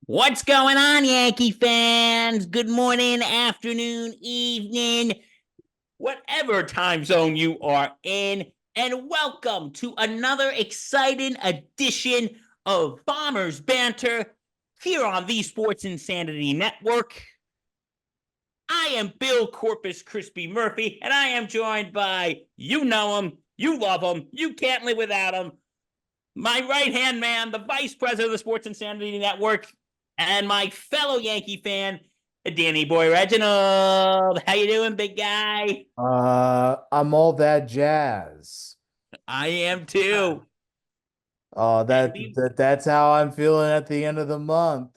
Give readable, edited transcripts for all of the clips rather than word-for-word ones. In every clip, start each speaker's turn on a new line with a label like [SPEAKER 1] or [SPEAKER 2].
[SPEAKER 1] What's going on, Yankee fans? Good morning, afternoon, evening, whatever time zone you are in, and welcome to another exciting edition of Bombers Banter here on the Sports Insanity Network. I am Bill Corpus Crispy Murphy, and I am joined by, you know him, you love him, you can't live without him, my right-hand man, the vice president of the Sports Insanity Network, and my fellow Yankee fan, Danny Boy Reginald. How you doing, big guy?
[SPEAKER 2] I'm all that jazz.
[SPEAKER 1] I am too.
[SPEAKER 2] Oh,
[SPEAKER 1] And
[SPEAKER 2] that's how I'm feeling at the end of the month.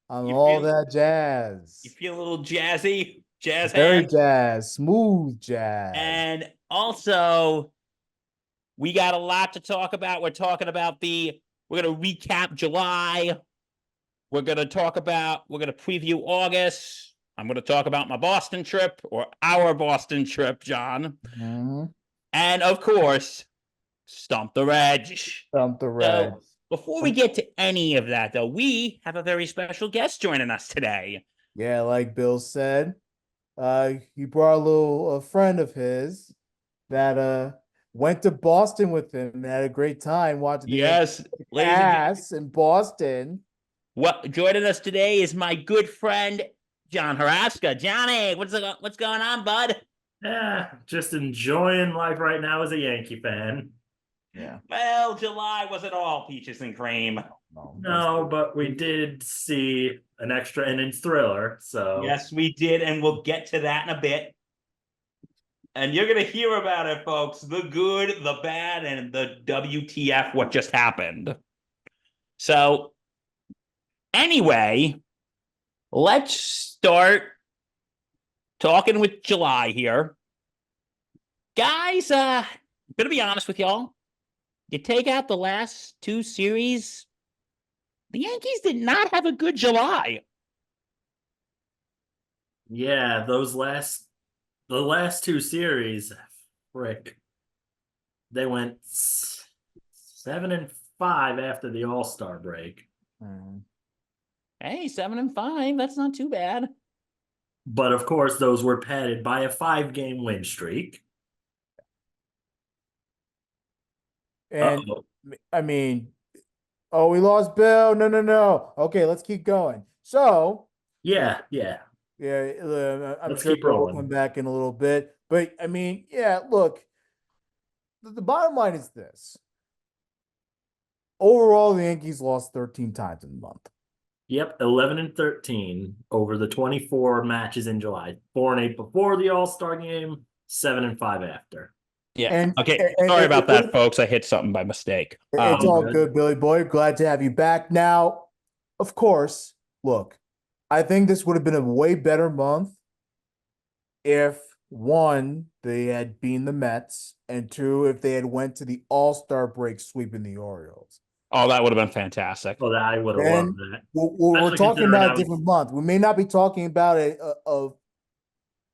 [SPEAKER 2] I'm
[SPEAKER 1] you
[SPEAKER 2] all
[SPEAKER 1] feel
[SPEAKER 2] that
[SPEAKER 1] you
[SPEAKER 2] jazz.
[SPEAKER 1] feel a little jazzy, jazz
[SPEAKER 2] Very
[SPEAKER 1] hands,
[SPEAKER 2] jazz, smooth jazz.
[SPEAKER 1] and also we got a lot to talk about. We're gonna recap July. We're gonna preview August. I'm gonna talk about my Boston trip or our Boston trip, John.
[SPEAKER 2] Mm-hmm.
[SPEAKER 1] And of course, Stump the Reg.
[SPEAKER 2] Dump the red.
[SPEAKER 1] So before we get to any of that, though, we have a very special guest joining us today.
[SPEAKER 2] Yeah, like Bill said, he brought a friend of his that went to Boston with him and had a great time watching the Yankees
[SPEAKER 1] Yes, ladies and gentlemen,
[SPEAKER 2] ass in Boston.
[SPEAKER 1] what joining us today is my good friend John Hraska. Johnny, what's going on, bud?
[SPEAKER 3] Yeah, just enjoying life right now as a Yankee fan.
[SPEAKER 2] Yeah,
[SPEAKER 1] Well, July wasn't all peaches and cream.
[SPEAKER 3] No, but we did see an extra innings thriller. So
[SPEAKER 1] Yes, we did, and we'll get to that in a bit. And you're going to hear about it, folks. The good, the bad, and the WTF, what just happened. So, anyway, let's start talking with July here. Guys, I'm going to be honest with y'all. You take out the last two series, the Yankees did not have a good July.
[SPEAKER 3] yeah, the last two series, frick, they went 7-5 after the All-Star break.
[SPEAKER 2] Mhm.
[SPEAKER 1] Hey, 7-5, that's not too bad.
[SPEAKER 3] But of course, those were padded by a 5-game win streak.
[SPEAKER 2] And
[SPEAKER 3] Uh-oh.
[SPEAKER 2] I mean, oh, we lost Bill. No, no, no. Okay, let's keep going. So,
[SPEAKER 3] Yeah.
[SPEAKER 2] yeah, I'm
[SPEAKER 3] Let's
[SPEAKER 2] sure
[SPEAKER 3] keep
[SPEAKER 2] Bill will come
[SPEAKER 3] rolling.
[SPEAKER 2] back in a little bit. But I mean, yeah, look, the bottom line is this. Overall, the Yankees lost 13 times in the month.
[SPEAKER 3] Yep, 11-13 over the 24 matches in July. 4-8 before the All-Star game, 7-5 after.
[SPEAKER 1] Yeah.
[SPEAKER 2] And,
[SPEAKER 1] Okay.
[SPEAKER 2] and
[SPEAKER 1] Sorry about that, folks. I hit something by mistake.
[SPEAKER 2] it's
[SPEAKER 3] All
[SPEAKER 2] all
[SPEAKER 3] good.
[SPEAKER 2] good, Billy Boy. Glad to have you back. Now, of course, look, I think this would have been a way better month if one, they had been the Mets, and two, if they had went to the All-Star break sweeping the Orioles.
[SPEAKER 1] Oh, that would have been fantastic.
[SPEAKER 3] Well, I would have loved
[SPEAKER 2] Then
[SPEAKER 3] that.
[SPEAKER 2] we're
[SPEAKER 3] Especially
[SPEAKER 2] talking
[SPEAKER 3] considering
[SPEAKER 2] about
[SPEAKER 3] I
[SPEAKER 2] a
[SPEAKER 3] was
[SPEAKER 2] different month. We may not be talking about a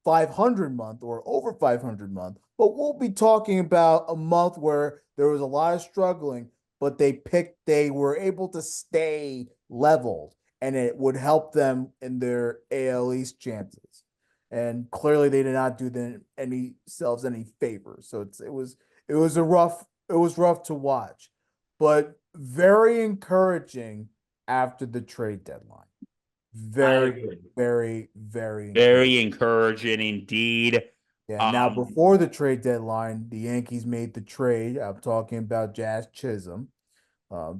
[SPEAKER 2] 500 month or over 500 month, but we'll be talking about a month where there was a lot of struggling, but they were able to stay leveled and it would help them in their AL East chances. And clearly they did not do them any selves any favors. So it was rough to watch, but very encouraging after the trade deadline.
[SPEAKER 3] I
[SPEAKER 2] Very,
[SPEAKER 3] agree.
[SPEAKER 2] very encouraging.
[SPEAKER 1] Very encouraging indeed.
[SPEAKER 2] Yeah. Now,
[SPEAKER 1] Um,
[SPEAKER 2] before the trade deadline, the Yankees made the trade. I'm talking about Jazz Chisholm.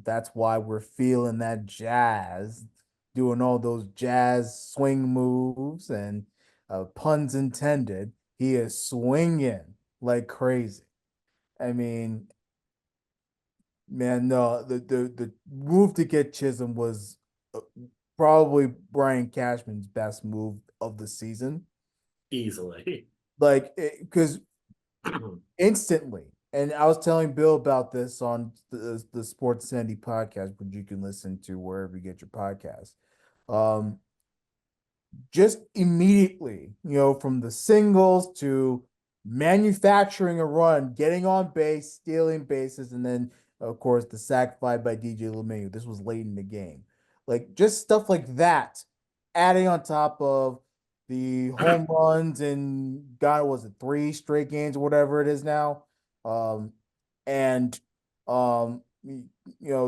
[SPEAKER 2] That's why we're feeling that jazz, doing all those jazz swing moves and puns intended. He is swinging like crazy. I mean, man, no, the move to get Chisholm was probably Brian Cashman's best move of the season.
[SPEAKER 3] Easily.
[SPEAKER 2] Like, because instantly, and I was telling Bill about this on the Sports Sandy podcast, which you can listen to wherever you get your podcast. Um, just immediately, from the singles to manufacturing a run, getting on base, stealing bases, and then of course the sac fly by DJ LeMahieu. This was late in the game. like just stuff like that, adding on top of the home runs and God was it 3 straight games or whatever it is now, and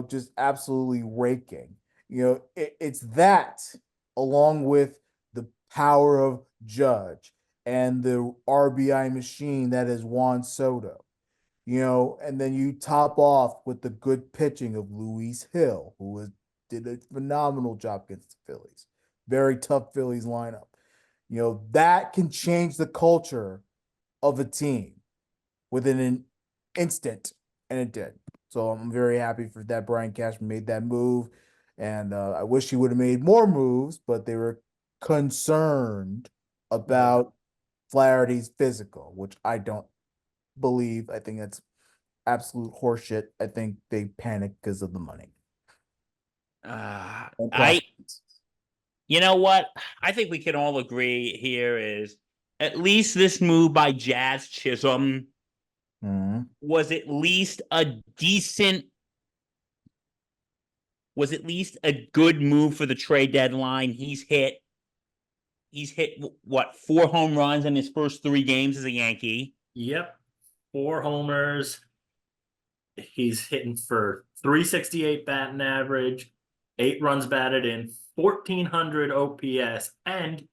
[SPEAKER 2] just absolutely raking. It's that along with the power of Judge and the RBI machine that is Juan Soto. And then you top off with the good pitching of Luis Hill, did a phenomenal job against the Phillies. Very tough Phillies lineup. That can change the culture of a team within an instant, and it did. So I'm very happy for that. Brian Cashman made that move, and I wish he would have made more moves, but they were concerned about Flaherty's physical, which I don't believe. I think that's absolute horseshit. I think they panicked because of the money.
[SPEAKER 1] You know what? I think we can all agree here is at least this move by Jazz Chisholm was at least a decent, was at least a good move for the trade deadline. He's hit what 4 home runs in his first 3 games as a Yankee.
[SPEAKER 3] Yep. 4 homers. He's hitting for 368 batting average, 8 runs batted in, 1,400 OPS, and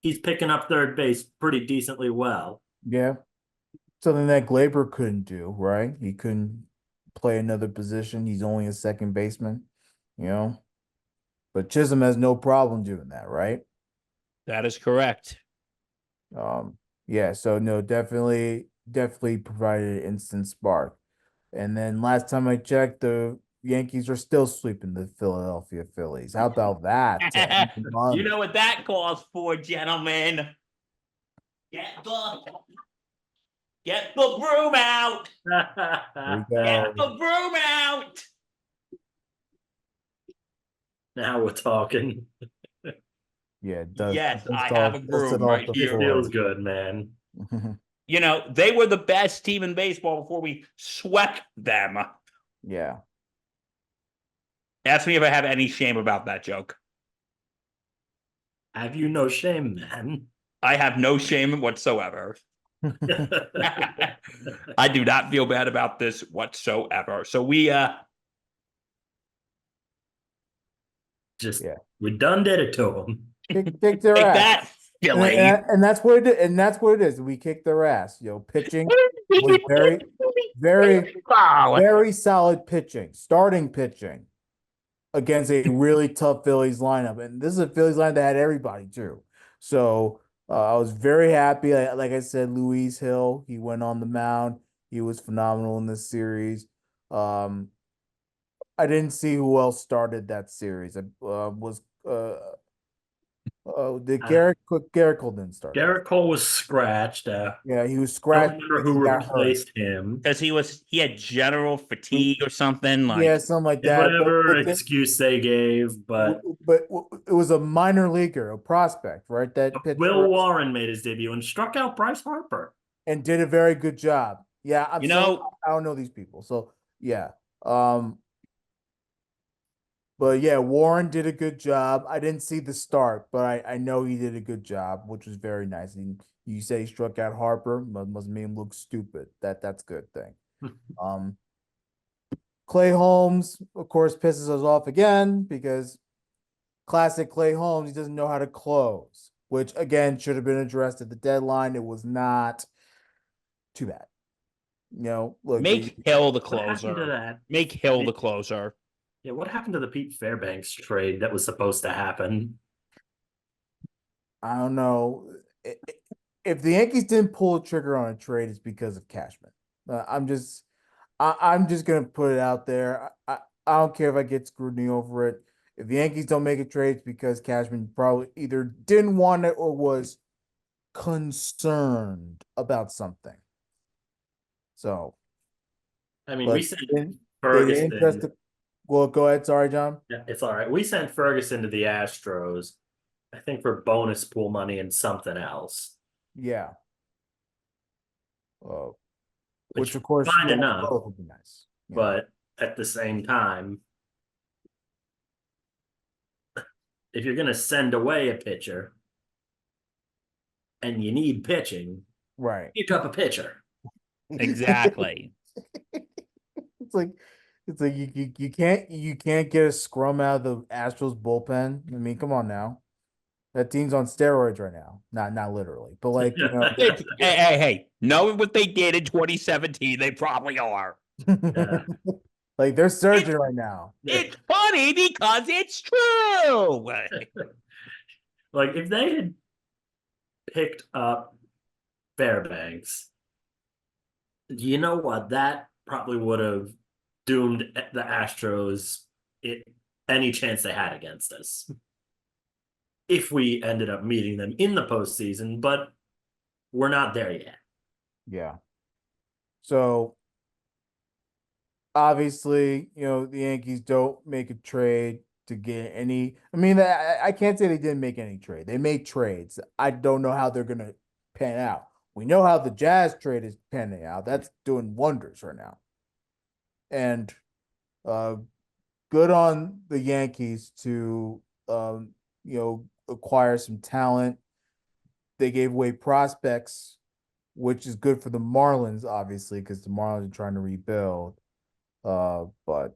[SPEAKER 3] he's picking up third base pretty decently well.
[SPEAKER 2] Yeah. Something that Glaber couldn't do, right? He couldn't play another position. He's only a second baseman, you know. But Chisholm has no problem doing that, right?
[SPEAKER 1] That is correct.
[SPEAKER 2] Yeah, so no, definitely provided an instant spark. And then last time I checked, the Yankees are still sweeping the Philadelphia Phillies. How about that?
[SPEAKER 1] You know what that calls for, gentlemen? Get the broom out. Get the broom out.
[SPEAKER 3] Now we're talking.
[SPEAKER 2] Yeah, it does.
[SPEAKER 1] Yes, I have a broom right here.
[SPEAKER 3] It feels good, man.
[SPEAKER 1] They were the best team in baseball before we swept them.
[SPEAKER 2] Yeah.
[SPEAKER 1] Ask me if I have any shame about that joke.
[SPEAKER 3] Have you no shame, man?
[SPEAKER 1] I have no shame whatsoever. I do not feel bad about this whatsoever. So we
[SPEAKER 3] we done did it to them.
[SPEAKER 2] Kick their ass.
[SPEAKER 1] That Philly.
[SPEAKER 2] And that's what it is. And that's what it is. We kicked their ass. Pitching was very, very, very solid pitching, starting pitching against a really tough Phillies lineup. And this is a Phillies lineup that had everybody too. So I was very happy. Like I said, Luis Hill, he went on the mound. He was phenomenal in this series. I didn't see who else started that series. Did Garrett Cole didn't start?
[SPEAKER 3] Garrett Cole was scratched.
[SPEAKER 2] Yeah, he was scratched.
[SPEAKER 3] I don't remember who replaced him.
[SPEAKER 1] Because he had general fatigue or something
[SPEAKER 2] something like that.
[SPEAKER 3] Whatever excuse they gave, but
[SPEAKER 2] it was a minor leaguer, a prospect, right? That
[SPEAKER 3] Will Warren made his debut and struck out Bryce Harper
[SPEAKER 2] and did a very good job. Yeah, I don't know these people, so yeah. But yeah, Warren did a good job. I didn't see the start, but I know he did a good job, which was very nice. And you say he struck out Harper, must make him look stupid. That's a good thing. Clay Holmes, of course, pisses us off again because classic Clay Holmes, he doesn't know how to close, which again should have been addressed at the deadline. It was not. Too bad. Look,
[SPEAKER 1] make Hill the closer.
[SPEAKER 3] To that?
[SPEAKER 1] Make Hill the closer.
[SPEAKER 3] Yeah, what happened to the Pete Fairbanks trade that was supposed to happen?
[SPEAKER 2] I don't know. If the Yankees didn't pull a trigger on a trade, it's because of Cashman. I'm just gonna put it out there. I don't care if I get scrutiny over it. If the Yankees don't make a trade, it's because Cashman probably either didn't want it or was concerned about something. So,
[SPEAKER 3] I mean, we sent Ferguson.
[SPEAKER 2] Well, go ahead. Sorry, John.
[SPEAKER 3] Yeah, it's all right. We sent Ferguson to the Astros, I think for bonus pool money and something else.
[SPEAKER 2] Yeah. Which of course,
[SPEAKER 3] fine enough,
[SPEAKER 2] would be nice.
[SPEAKER 3] But at the same time, if you're gonna send away a pitcher and you need pitching,
[SPEAKER 2] Right.
[SPEAKER 3] pick up a pitcher.
[SPEAKER 1] Exactly.
[SPEAKER 2] It's like you can't get a scrum out of the Astros bullpen. I mean, come on now. That team's on steroids right now. Not literally, but like,
[SPEAKER 1] Hey, knowing what they did in 2017, they probably are.
[SPEAKER 3] Yeah.
[SPEAKER 2] like they're surging right now.
[SPEAKER 1] It's funny because it's true.
[SPEAKER 3] Like if they had picked up Fairbanks, you know what? That probably would have doomed the Astros any chance they had against us. If we ended up meeting them in the postseason, but we're not there yet.
[SPEAKER 2] Yeah. So obviously, the Yankees don't make a trade to get any. I mean, I can't say they didn't make any trade. They made trades. I don't know how they're gonna pan out. We know how the Jazz trade is panning out. That's doing wonders right now. And good on the Yankees to acquire some talent. They gave away prospects, which is good for the Marlins, obviously, because the Marlins are trying to rebuild. But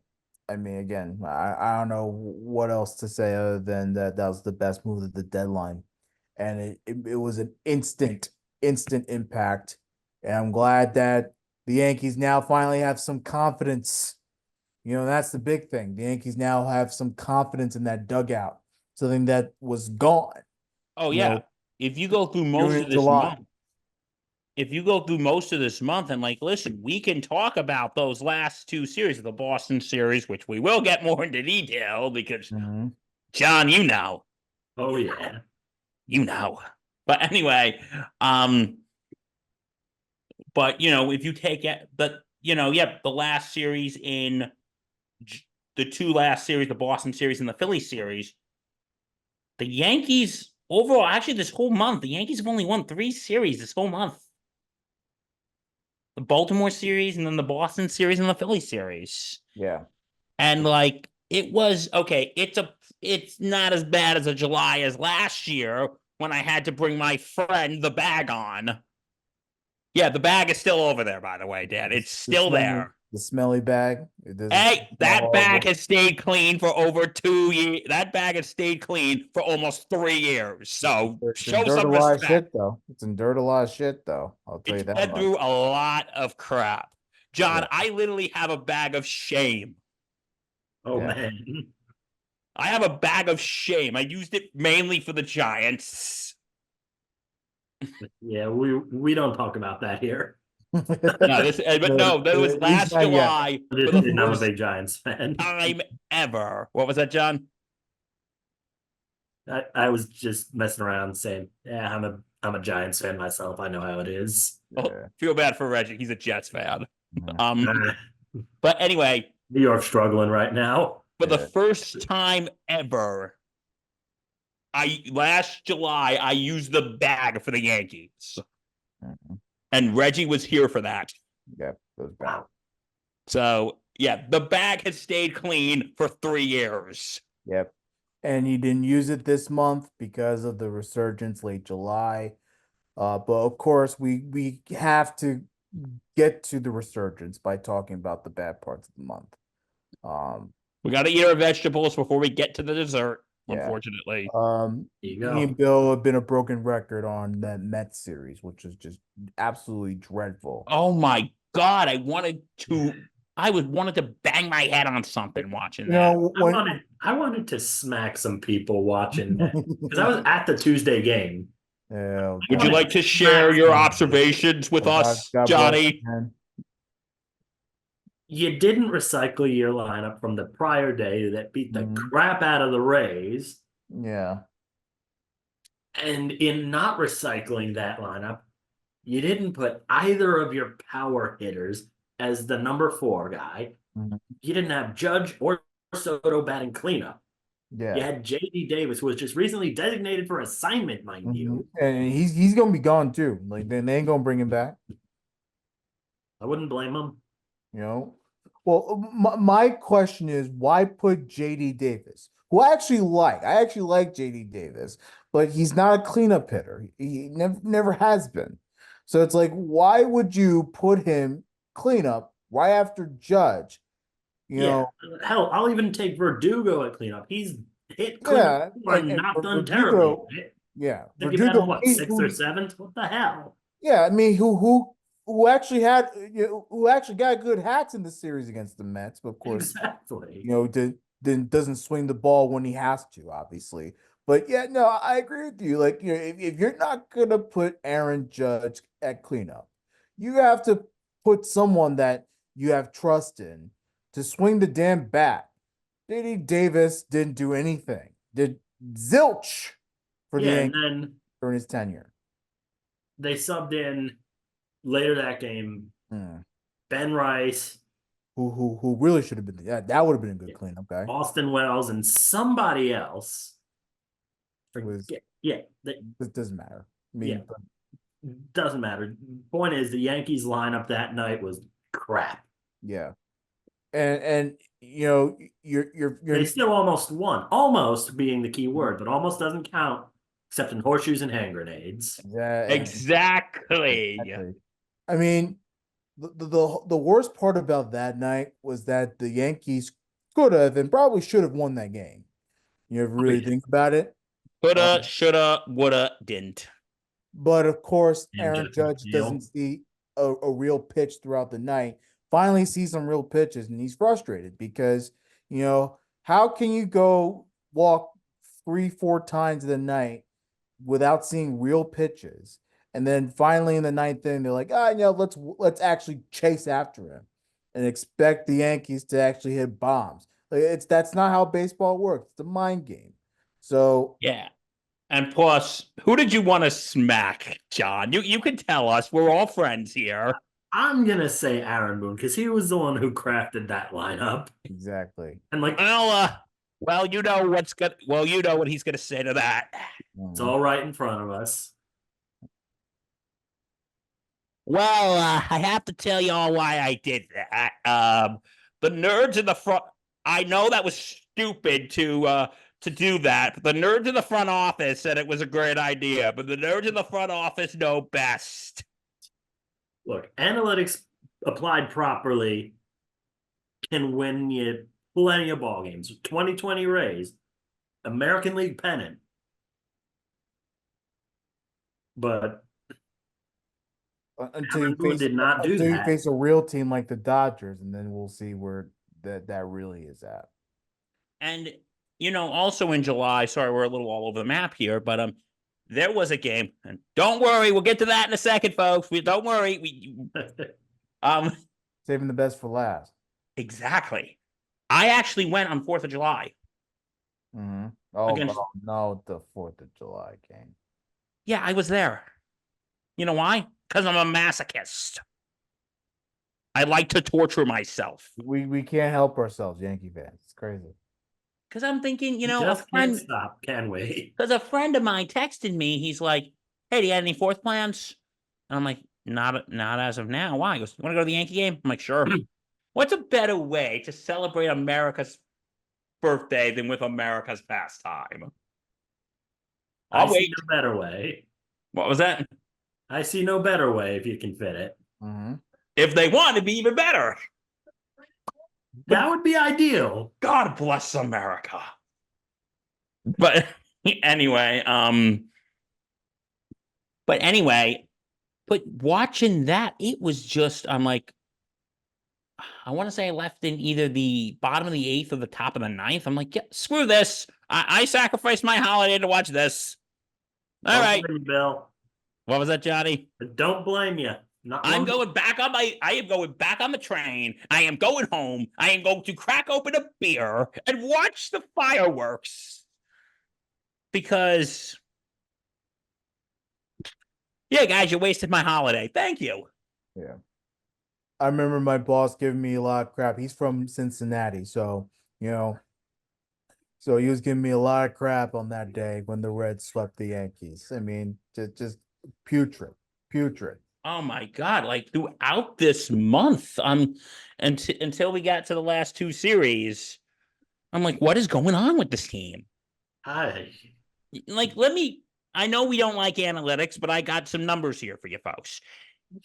[SPEAKER 2] I mean, again, I don't know what else to say other than that was the best move at the deadline, and it was an instant impact, and I'm glad that the Yankees now finally have some confidence. That's the big thing. The Yankees now have some confidence in that dugout, something that was gone.
[SPEAKER 1] Oh,
[SPEAKER 2] You
[SPEAKER 1] yeah.
[SPEAKER 2] know,
[SPEAKER 1] If you go through
[SPEAKER 2] June
[SPEAKER 1] most
[SPEAKER 2] and
[SPEAKER 1] of this
[SPEAKER 2] July.
[SPEAKER 1] month, if you go through most of this month and like, listen, we can talk about those last two series, the Boston series, which we will get more into detail because,
[SPEAKER 2] Mhm.
[SPEAKER 1] John, you know.
[SPEAKER 3] Oh yeah.
[SPEAKER 1] But anyway, but if you take it, but the last series in the two last series, the Boston series and the Philly series, the Yankees overall, actually, this whole month, the Yankees have only won 3 series this whole month. The Baltimore series and then the Boston series and the Philly series.
[SPEAKER 2] Yeah.
[SPEAKER 1] And like it was okay, it's not as bad as a July as last year when I had to bring my friend the bag on. Yeah, the bag is still over there, by the way, Dad. It's still there.
[SPEAKER 2] The smelly bag. Does it
[SPEAKER 1] Hey,
[SPEAKER 2] smell
[SPEAKER 1] that bag
[SPEAKER 2] horrible?
[SPEAKER 1] has stayed clean for over 2 years. That bag has stayed clean for almost 3 years. So
[SPEAKER 2] It's
[SPEAKER 1] show
[SPEAKER 2] endured a
[SPEAKER 1] some
[SPEAKER 2] lot of
[SPEAKER 1] respect.
[SPEAKER 2] shit, though. It's endured a lot of shit, though. I'll tell you
[SPEAKER 1] It's
[SPEAKER 2] that
[SPEAKER 1] been
[SPEAKER 2] much.
[SPEAKER 1] through a lot of crap. John,
[SPEAKER 2] Yeah.
[SPEAKER 1] I literally have a bag of shame.
[SPEAKER 3] Oh
[SPEAKER 2] Yeah.
[SPEAKER 3] man.
[SPEAKER 1] I have a bag of shame. I used it mainly for the Giants.
[SPEAKER 3] Yeah, we don't talk about that here.
[SPEAKER 1] No, that was
[SPEAKER 2] At least
[SPEAKER 1] last
[SPEAKER 2] not yet.
[SPEAKER 1] July for
[SPEAKER 3] Just
[SPEAKER 1] the
[SPEAKER 3] kidding, I'm a
[SPEAKER 1] first
[SPEAKER 3] big Giants fan.
[SPEAKER 1] time ever. What was that, John?
[SPEAKER 3] I was just messing around saying, yeah, I'm a Giants fan myself. I know how it is.
[SPEAKER 1] Oh,
[SPEAKER 2] Yeah.
[SPEAKER 1] feel bad for Reggie. He's a Jets fan.
[SPEAKER 2] Mhm.
[SPEAKER 1] Um,
[SPEAKER 3] Uh,
[SPEAKER 1] but anyway,
[SPEAKER 3] New York's struggling right now.
[SPEAKER 1] for the
[SPEAKER 2] Yeah.
[SPEAKER 1] first time ever, last July I used the bag for the Yankees,
[SPEAKER 2] Mhm.
[SPEAKER 1] and Reggie was here for that.
[SPEAKER 2] Yeah. Goes back.
[SPEAKER 3] Wow.
[SPEAKER 1] So yeah, the bag has stayed clean for 3 years.
[SPEAKER 2] Yep. And he didn't use it this month because of the resurgence late July. But of course, we have to get to the resurgence by talking about the bad parts of the month.
[SPEAKER 1] We got to eat our vegetables before we get to the dessert.
[SPEAKER 2] Yeah.
[SPEAKER 1] Unfortunately,
[SPEAKER 3] There you
[SPEAKER 2] Me and
[SPEAKER 3] go.
[SPEAKER 2] Bill have been a broken record on that Mets series, which is just absolutely dreadful.
[SPEAKER 1] oh my god, I wanted to bang my head on something watching
[SPEAKER 2] You
[SPEAKER 1] that.
[SPEAKER 2] know,
[SPEAKER 3] I wanted to smack some people watching that because I was at the Tuesday game.
[SPEAKER 2] Yeah,
[SPEAKER 1] Would you
[SPEAKER 3] wanted
[SPEAKER 1] like
[SPEAKER 3] to
[SPEAKER 1] to share
[SPEAKER 3] smack
[SPEAKER 1] your
[SPEAKER 3] some-
[SPEAKER 1] observations with us,
[SPEAKER 2] God bless
[SPEAKER 1] Johnny?
[SPEAKER 2] you, man.
[SPEAKER 3] You didn't recycle your lineup from the prior day that beat the
[SPEAKER 2] Mhm.
[SPEAKER 3] crap out of the Rays.
[SPEAKER 2] Yeah.
[SPEAKER 3] And in not recycling that lineup, you didn't put either of your power hitters as the number 4 guy.
[SPEAKER 2] Mhm.
[SPEAKER 3] You didn't have Judge or Soto batting cleanup. You
[SPEAKER 2] Yeah.
[SPEAKER 3] had JD Davis, who was just recently designated for assignment, mind
[SPEAKER 2] Mhm.
[SPEAKER 3] you.
[SPEAKER 2] And he's gonna be gone too. Like they ain't gonna bring him back.
[SPEAKER 3] I wouldn't blame him.
[SPEAKER 2] You know. Well, my question is, why put JD Davis? who I actually like. I actually like JD Davis, but he's not a cleanup hitter. He never has been. So it's like, why would you put him cleanup right after Judge? You
[SPEAKER 3] Yeah,
[SPEAKER 2] know,
[SPEAKER 3] hell, I'll even take Verdugo at cleanup. He's hit cleanup
[SPEAKER 2] yeah,
[SPEAKER 3] before and not done terribly.
[SPEAKER 2] Verdugo, yeah,
[SPEAKER 3] I think he batted
[SPEAKER 2] Verdugo,
[SPEAKER 3] what, sixth or seventh? What the hell?
[SPEAKER 2] yeah, I mean, who actually had who actually got good hats in the series against the Mets, but of course,
[SPEAKER 3] Exactly.
[SPEAKER 2] then doesn't swing the ball when he has to, obviously. But yeah, no, I agree with you. Like, if you're not gonna put Aaron Judge at cleanup, you have to put someone that you have trust in to swing the damn bat. JD Davis didn't do anything. Did zilch for the
[SPEAKER 3] Yeah, and
[SPEAKER 2] Yankees
[SPEAKER 3] then
[SPEAKER 2] during his tenure.
[SPEAKER 3] they subbed in later that game
[SPEAKER 2] Hmm.
[SPEAKER 3] Ben Rice,
[SPEAKER 2] Who really should have been that would have been a good cleanup guy.
[SPEAKER 3] Austin Wells, and somebody else.
[SPEAKER 2] Was
[SPEAKER 3] Forget. Yeah,
[SPEAKER 2] This doesn't matter. I
[SPEAKER 3] yeah,
[SPEAKER 2] mean, but
[SPEAKER 3] doesn't matter. Point is, the Yankees lineup that night was crap.
[SPEAKER 2] yeah, and
[SPEAKER 3] They
[SPEAKER 2] you're
[SPEAKER 3] still almost won. Almost being the key word, but almost doesn't count except in horseshoes and hand grenades.
[SPEAKER 2] yeah,
[SPEAKER 1] Exactly.
[SPEAKER 2] exactly. I mean, the worst part about that night was that the Yankees could have and probably should have won that game. You ever
[SPEAKER 3] Oh,
[SPEAKER 2] really
[SPEAKER 3] yeah.
[SPEAKER 2] think about it?
[SPEAKER 1] Coulda, shoulda, woulda, didn't.
[SPEAKER 2] But of course,
[SPEAKER 3] And
[SPEAKER 2] Aaron
[SPEAKER 3] Justin
[SPEAKER 2] Judge doesn't
[SPEAKER 3] Steele.
[SPEAKER 2] see a real pitch throughout the night. Finally, sees some real pitches, and he's frustrated because how can you go walk 3, 4 times in the night without seeing real pitches, and then finally in the ninth inning they're like, let's actually chase after him and expect the Yankees to actually hit bombs. Like, that's not how baseball works. It's a mind game. So
[SPEAKER 1] Yeah. And plus, who did you want to smack, John? You can tell us. We're all friends here.
[SPEAKER 3] I'm gonna say Aaron Boone because he was the one who crafted that lineup.
[SPEAKER 2] exactly.
[SPEAKER 3] And like
[SPEAKER 1] Well, you know what's good. Well, you know what he's gonna say to that.
[SPEAKER 3] it's
[SPEAKER 2] Mhm.
[SPEAKER 3] all right in front of us.
[SPEAKER 1] Well, I have to tell y'all why I did that. The nerds in the front. I know that was stupid to do that. But the nerds in the front office said it was a great idea, but the nerds in the front office know best.
[SPEAKER 3] Look, analytics applied properly can win you plenty of ball games. 2020 Rays, American League pennant. But
[SPEAKER 2] until
[SPEAKER 3] Aaron
[SPEAKER 2] you
[SPEAKER 3] Boone
[SPEAKER 2] face
[SPEAKER 3] did not do that.
[SPEAKER 2] a real team like the Dodgers, and then we'll see where that really is at.
[SPEAKER 1] And also in July, sorry, we're a little all over the map here, but there was a game, and don't worry, we'll get to that in a second, folks. Don't worry. Um,
[SPEAKER 2] Saving the best for last.
[SPEAKER 1] exactly. I actually went on 4th of July
[SPEAKER 2] Mm-hmm.
[SPEAKER 1] against.
[SPEAKER 2] No, the 4th of July game.
[SPEAKER 1] Yeah, I was there. You know why? Because I'm a masochist. I like to torture myself.
[SPEAKER 2] We can't help ourselves, Yankee fans. It's crazy.
[SPEAKER 1] Because I'm thinking,
[SPEAKER 3] We
[SPEAKER 1] a
[SPEAKER 3] just can't
[SPEAKER 1] friend.
[SPEAKER 3] stop, can we?
[SPEAKER 1] Because a friend of mine texted me. He's like, "Hey, do you have any fourth plans?" And I'm like, "Not as of now." Why? He goes, "You want to go to the Yankee game?" I'm like, "Sure." What's a better way to celebrate America's birthday than with America's pastime?
[SPEAKER 3] I
[SPEAKER 1] I'll
[SPEAKER 3] see
[SPEAKER 1] wait.
[SPEAKER 3] no better way.
[SPEAKER 1] What was that?
[SPEAKER 3] I see no better way if you can fit it.
[SPEAKER 2] Mm-hmm.
[SPEAKER 1] If they want, it'd be even better.
[SPEAKER 3] That would be ideal.
[SPEAKER 1] God bless America. But anyway, but anyway, but watching that, it was just, I'm like, I want to say I left in either the bottom of the 8th or the top of the ninth. I'm like, yeah, screw this. I sacrificed my holiday to watch this. All
[SPEAKER 3] Don't
[SPEAKER 1] right.
[SPEAKER 3] blame you, Bill.
[SPEAKER 1] What was that, Johnny?
[SPEAKER 3] Don't blame you. Not
[SPEAKER 1] I am
[SPEAKER 3] one.
[SPEAKER 1] going back on the train. I am going home. I am going to crack open a beer and watch the fireworks. Because, yeah, guys, you wasted my holiday. Thank you.
[SPEAKER 2] Yeah. I remember my boss giving me a lot of crap. He's from Cincinnati, so so he was giving me a lot of crap on that day when the Reds swept the Yankees. I mean, just putrid, putrid.
[SPEAKER 1] Oh my God! Like throughout this month, until we got to the last two series, I'm like, what is going on with this team?
[SPEAKER 3] I
[SPEAKER 1] Like, I know we don't like analytics, but I got some numbers here for you folks.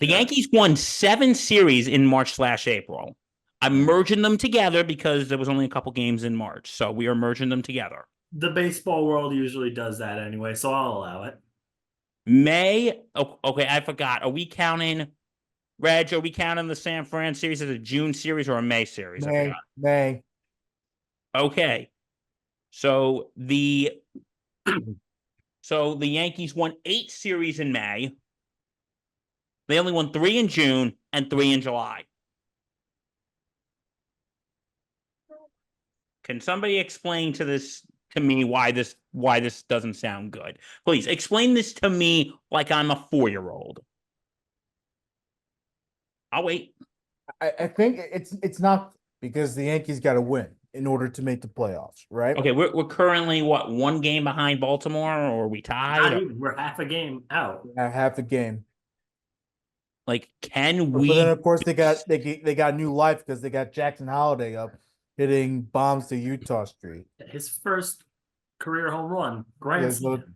[SPEAKER 1] The
[SPEAKER 3] Sure.
[SPEAKER 1] Yankees won 7 series in March/April. I'm
[SPEAKER 2] Mhm.
[SPEAKER 1] merging them together because there was only a couple games in March. So we are merging them together.
[SPEAKER 3] The baseball world usually does that anyway, so I'll allow it.
[SPEAKER 1] Okay, I forgot. Are we counting, Reg, are we counting the San Fran series as a June series or a May series? I forgot.
[SPEAKER 2] May.
[SPEAKER 1] Okay. So the so the Yankees won 8 series in May. They only won 3 in June and 3 in July. Can somebody explain to me why this doesn't sound good? Please explain this to me like I'm a 4-year-old. I'll wait.
[SPEAKER 2] I think it's not because the Yankees got to win in order to make the playoffs, right?
[SPEAKER 1] Okay, we're currently what, 1 game behind Baltimore, or are we tied?
[SPEAKER 3] Not
[SPEAKER 1] Or,
[SPEAKER 3] even. We're half a game out.
[SPEAKER 2] Half a game.
[SPEAKER 1] like, can
[SPEAKER 2] But then
[SPEAKER 1] we?
[SPEAKER 2] of course they got new life because they got Jackson Holiday up hitting bombs to Utah Street.
[SPEAKER 3] His first career home run, grand
[SPEAKER 2] Yeah,
[SPEAKER 3] slam.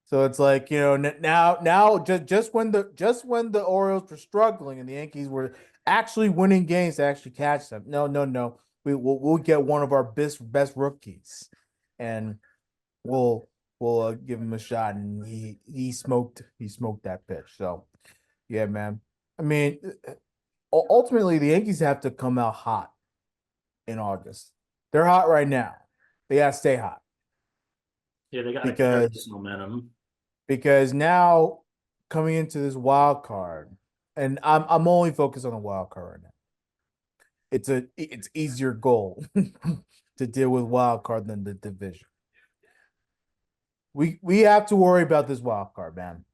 [SPEAKER 2] so it's like, now just when the Orioles were struggling and the Yankees were actually winning games to actually catch them. No. We'll get one of our best rookies, and we'll give him a shot, and he smoked that pitch. So yeah, man. I mean, ultimately the Yankees have to come out hot in August. They're hot right now. They gotta stay hot
[SPEAKER 3] Yeah, they got to carry this
[SPEAKER 2] because
[SPEAKER 3] momentum.
[SPEAKER 2] now coming into this wild card, and I'm only focused on the wild card right now. It's easier goal to deal with wild card than the division. We have to worry about this wild card, man,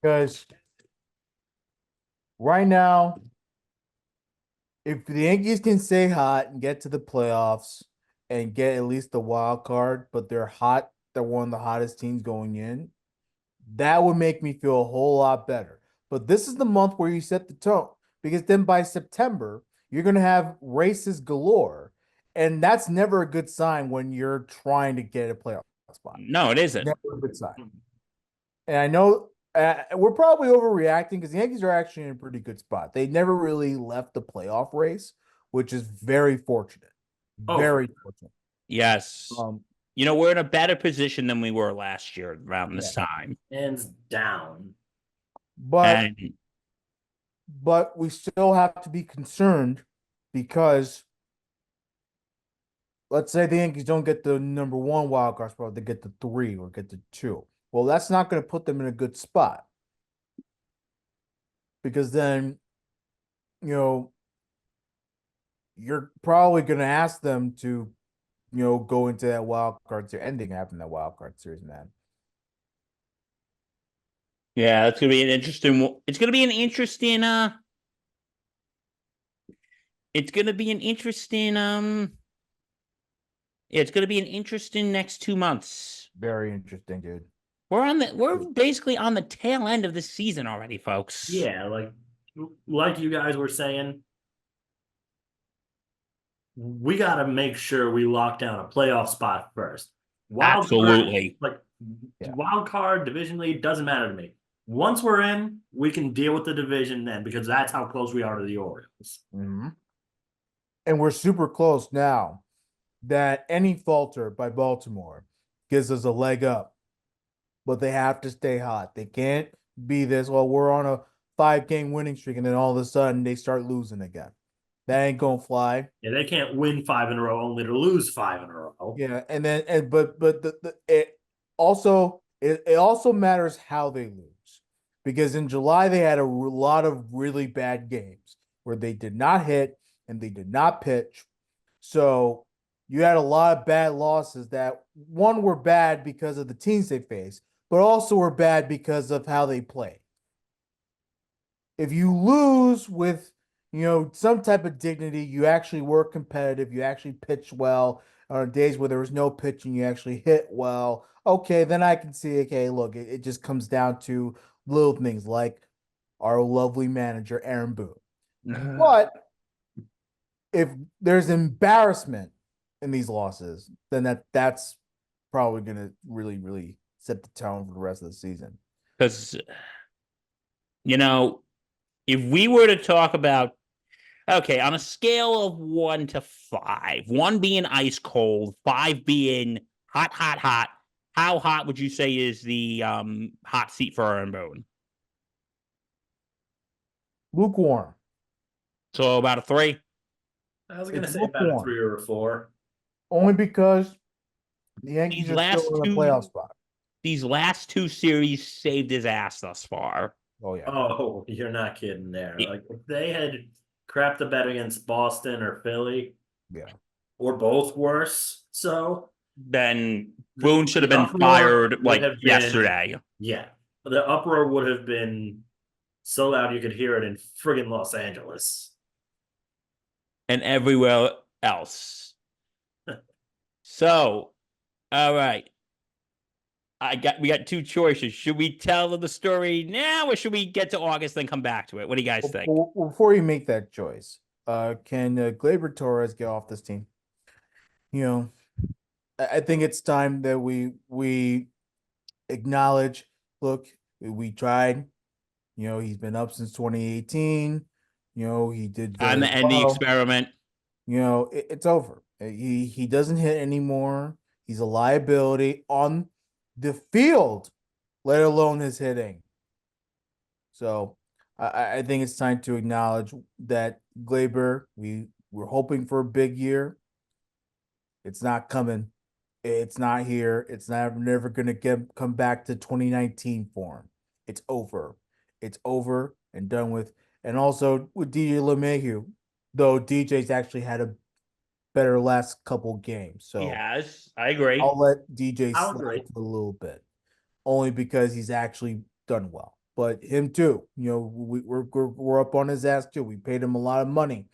[SPEAKER 2] because right now, if the Yankees can stay hot and get to the playoffs and get at least the wild card, but they're hot, they're one of the hottest teams going in, that would make me feel a whole lot better. But this is the month where you set the tone, because then by September, you're going to have races galore. And that's never a good sign when you're trying to get a playoff spot.
[SPEAKER 1] No, it isn't.
[SPEAKER 2] Never a good sign. And I know we're probably overreacting because the Yankees are actually in a pretty good spot. They never really left the playoff race, which is very fortunate.
[SPEAKER 3] Oh,
[SPEAKER 2] Very fortunate.
[SPEAKER 1] Yes.
[SPEAKER 2] Um,
[SPEAKER 1] We're in a better position than we were last year around this
[SPEAKER 2] Yeah.
[SPEAKER 1] time.
[SPEAKER 3] hands down.
[SPEAKER 2] but
[SPEAKER 1] And
[SPEAKER 2] but we still have to be concerned because let's say the Yankees don't get the number one wild card spot, they get the 3 or get the 2. Well, that's not going to put them in a good spot because then, you know, you're probably going to ask them to, go into that wild card series, ending having that wild card series, man.
[SPEAKER 1] yeah, it's gonna be an interesting. It's gonna be an interesting. It's gonna be an interesting. Yeah, it's gonna be an interesting next 2 months.
[SPEAKER 2] Very interesting, dude.
[SPEAKER 1] We're basically on the tail end of the season already, folks.
[SPEAKER 3] Yeah, like you guys were saying, we got to make sure we lock down a playoff spot first. Wild card,
[SPEAKER 1] Absolutely.
[SPEAKER 2] Yeah.
[SPEAKER 3] wild card, division lead doesn't matter to me. Once we're in, we can deal with the division then because that's how close we are to the Orioles.
[SPEAKER 2] Mm-hmm. And we're super close now that any falter by Baltimore gives us a leg up, but they have to stay hot. They can't be this, well, we're on a 5-game winning streak, and then all of a sudden they start losing again. That ain't gonna fly.
[SPEAKER 3] Yeah, they can't win 5 in a row only to lose 5 in a row.
[SPEAKER 2] Yeah, and then but it also matters how they lose, because in July they had a lot of really bad games where they did not hit and they did not pitch. So you had a lot of bad losses that one were bad because of the teams they faced, but also were bad because of how they played. If you lose with, some type of dignity, you actually were competitive, you actually pitched well. On days where there was no pitching, you actually hit well. Okay, then I can see, okay, look, it just comes down to little things like our lovely manager, Aaron Boone. But if there's embarrassment in these losses, then that's probably gonna really, really set the tone for the rest of the season.
[SPEAKER 1] Because, if we were to talk about, okay, on a scale of 1 to 5, 1 being ice cold, 5 being hot, hot, hot, how hot would you say is the hot seat for Aaron Boone?
[SPEAKER 2] Lukewarm.
[SPEAKER 1] So about a 3.
[SPEAKER 3] I was gonna
[SPEAKER 2] It's
[SPEAKER 3] say about a
[SPEAKER 2] lukewarm
[SPEAKER 3] 3 or a 4.
[SPEAKER 2] only because the Yankees
[SPEAKER 1] These
[SPEAKER 2] are still
[SPEAKER 1] last
[SPEAKER 2] in a
[SPEAKER 1] two,
[SPEAKER 2] playoff spot.
[SPEAKER 1] these last 2 series saved his ass thus far.
[SPEAKER 2] Oh yeah.
[SPEAKER 3] Oh, you're not kidding there.
[SPEAKER 1] It-
[SPEAKER 3] Like if they had crapped the bet against Boston or Philly,
[SPEAKER 2] Yeah.
[SPEAKER 3] or both worse, so
[SPEAKER 1] Then
[SPEAKER 3] the,
[SPEAKER 1] Boone should have
[SPEAKER 3] the
[SPEAKER 1] been
[SPEAKER 3] uproar
[SPEAKER 1] fired
[SPEAKER 3] would
[SPEAKER 1] like
[SPEAKER 3] have been,
[SPEAKER 1] yesterday.
[SPEAKER 3] yeah, the uproar would have been so loud you could hear it in friggin' Los Angeles.
[SPEAKER 1] And everywhere else. So, all right. We got 2 choices. Should we tell them the story now or should we get to August then come back to it? What do you guys think?
[SPEAKER 2] Before you make that choice, can Gleyber Torres get off this team? You know, I think it's time that we acknowledge. Look, we tried. He's been up since 2018. He did
[SPEAKER 1] Time
[SPEAKER 2] very
[SPEAKER 1] to end the
[SPEAKER 2] well.
[SPEAKER 1] experiment.
[SPEAKER 2] It's over. He doesn't hit anymore. He's a liability on the field, let alone his hitting. So I think it's time to acknowledge that Glaber, we're hoping for a big year. It's not coming. It's not here. It's never gonna come back to 2019 form. It's over. It's over and done with. And also with DJ LeMahieu, though DJ's actually had a better last couple games.
[SPEAKER 1] He
[SPEAKER 2] So
[SPEAKER 1] has. I agree.
[SPEAKER 2] I'll let DJ
[SPEAKER 3] I'll
[SPEAKER 2] slide
[SPEAKER 3] agree.
[SPEAKER 2] for a little bit, only because he's actually done well. But him too, we're up on his ass too. We paid him a lot of money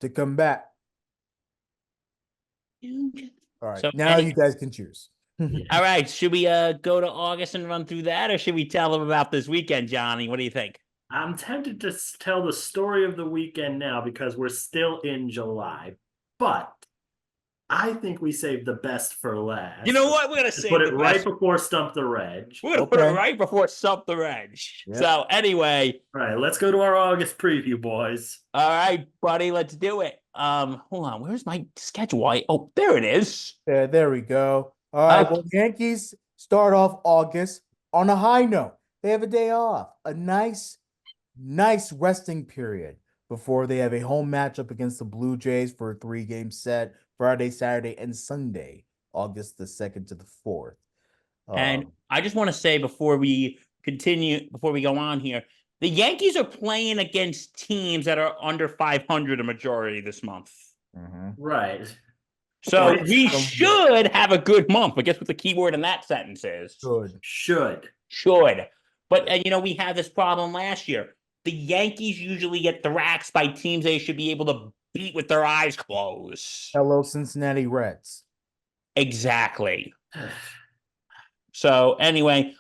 [SPEAKER 2] to come back. All right,
[SPEAKER 1] So,
[SPEAKER 2] now you guys can choose.
[SPEAKER 3] Yeah.
[SPEAKER 1] all right. Should we go to August and run through that or should we tell them about this weekend, Johnny? What do you think?
[SPEAKER 3] I'm tempted to tell the story of the weekend now because we're still in July, but I think we saved the best for last.
[SPEAKER 1] You know what? We're gonna
[SPEAKER 3] To
[SPEAKER 1] save
[SPEAKER 3] put it
[SPEAKER 1] the
[SPEAKER 3] right
[SPEAKER 1] best.
[SPEAKER 3] before Stump the Reg.
[SPEAKER 1] We're gonna put it
[SPEAKER 2] Okay.
[SPEAKER 1] right before Stump the Reg.
[SPEAKER 2] Yep.
[SPEAKER 1] So anyway,
[SPEAKER 3] All right, let's go to our August preview, boys.
[SPEAKER 1] all right, buddy, let's do it. Hold on, where's my schedule? Oh, there it is.
[SPEAKER 2] There we go. All right.
[SPEAKER 1] Okay.
[SPEAKER 2] Well, Yankees start off August on a high note. They have a day off, a nice resting period before they have a home matchup against the Blue Jays for a 3-game set Friday, Saturday, and Sunday, August the 2nd to the 4th.
[SPEAKER 1] And I just want to say before we go on here, the Yankees are playing against teams that are under 500 a majority this month.
[SPEAKER 3] Right.
[SPEAKER 1] So
[SPEAKER 3] Which-
[SPEAKER 1] we should have a good month. But guess what the key word in that sentence is?
[SPEAKER 2] Good.
[SPEAKER 3] Should.
[SPEAKER 1] Should. But, we had this problem last year. The Yankees usually get thrashed by teams they should be able to beat with their eyes closed.
[SPEAKER 2] Hello, Cincinnati Reds.
[SPEAKER 1] Exactly. So anyway,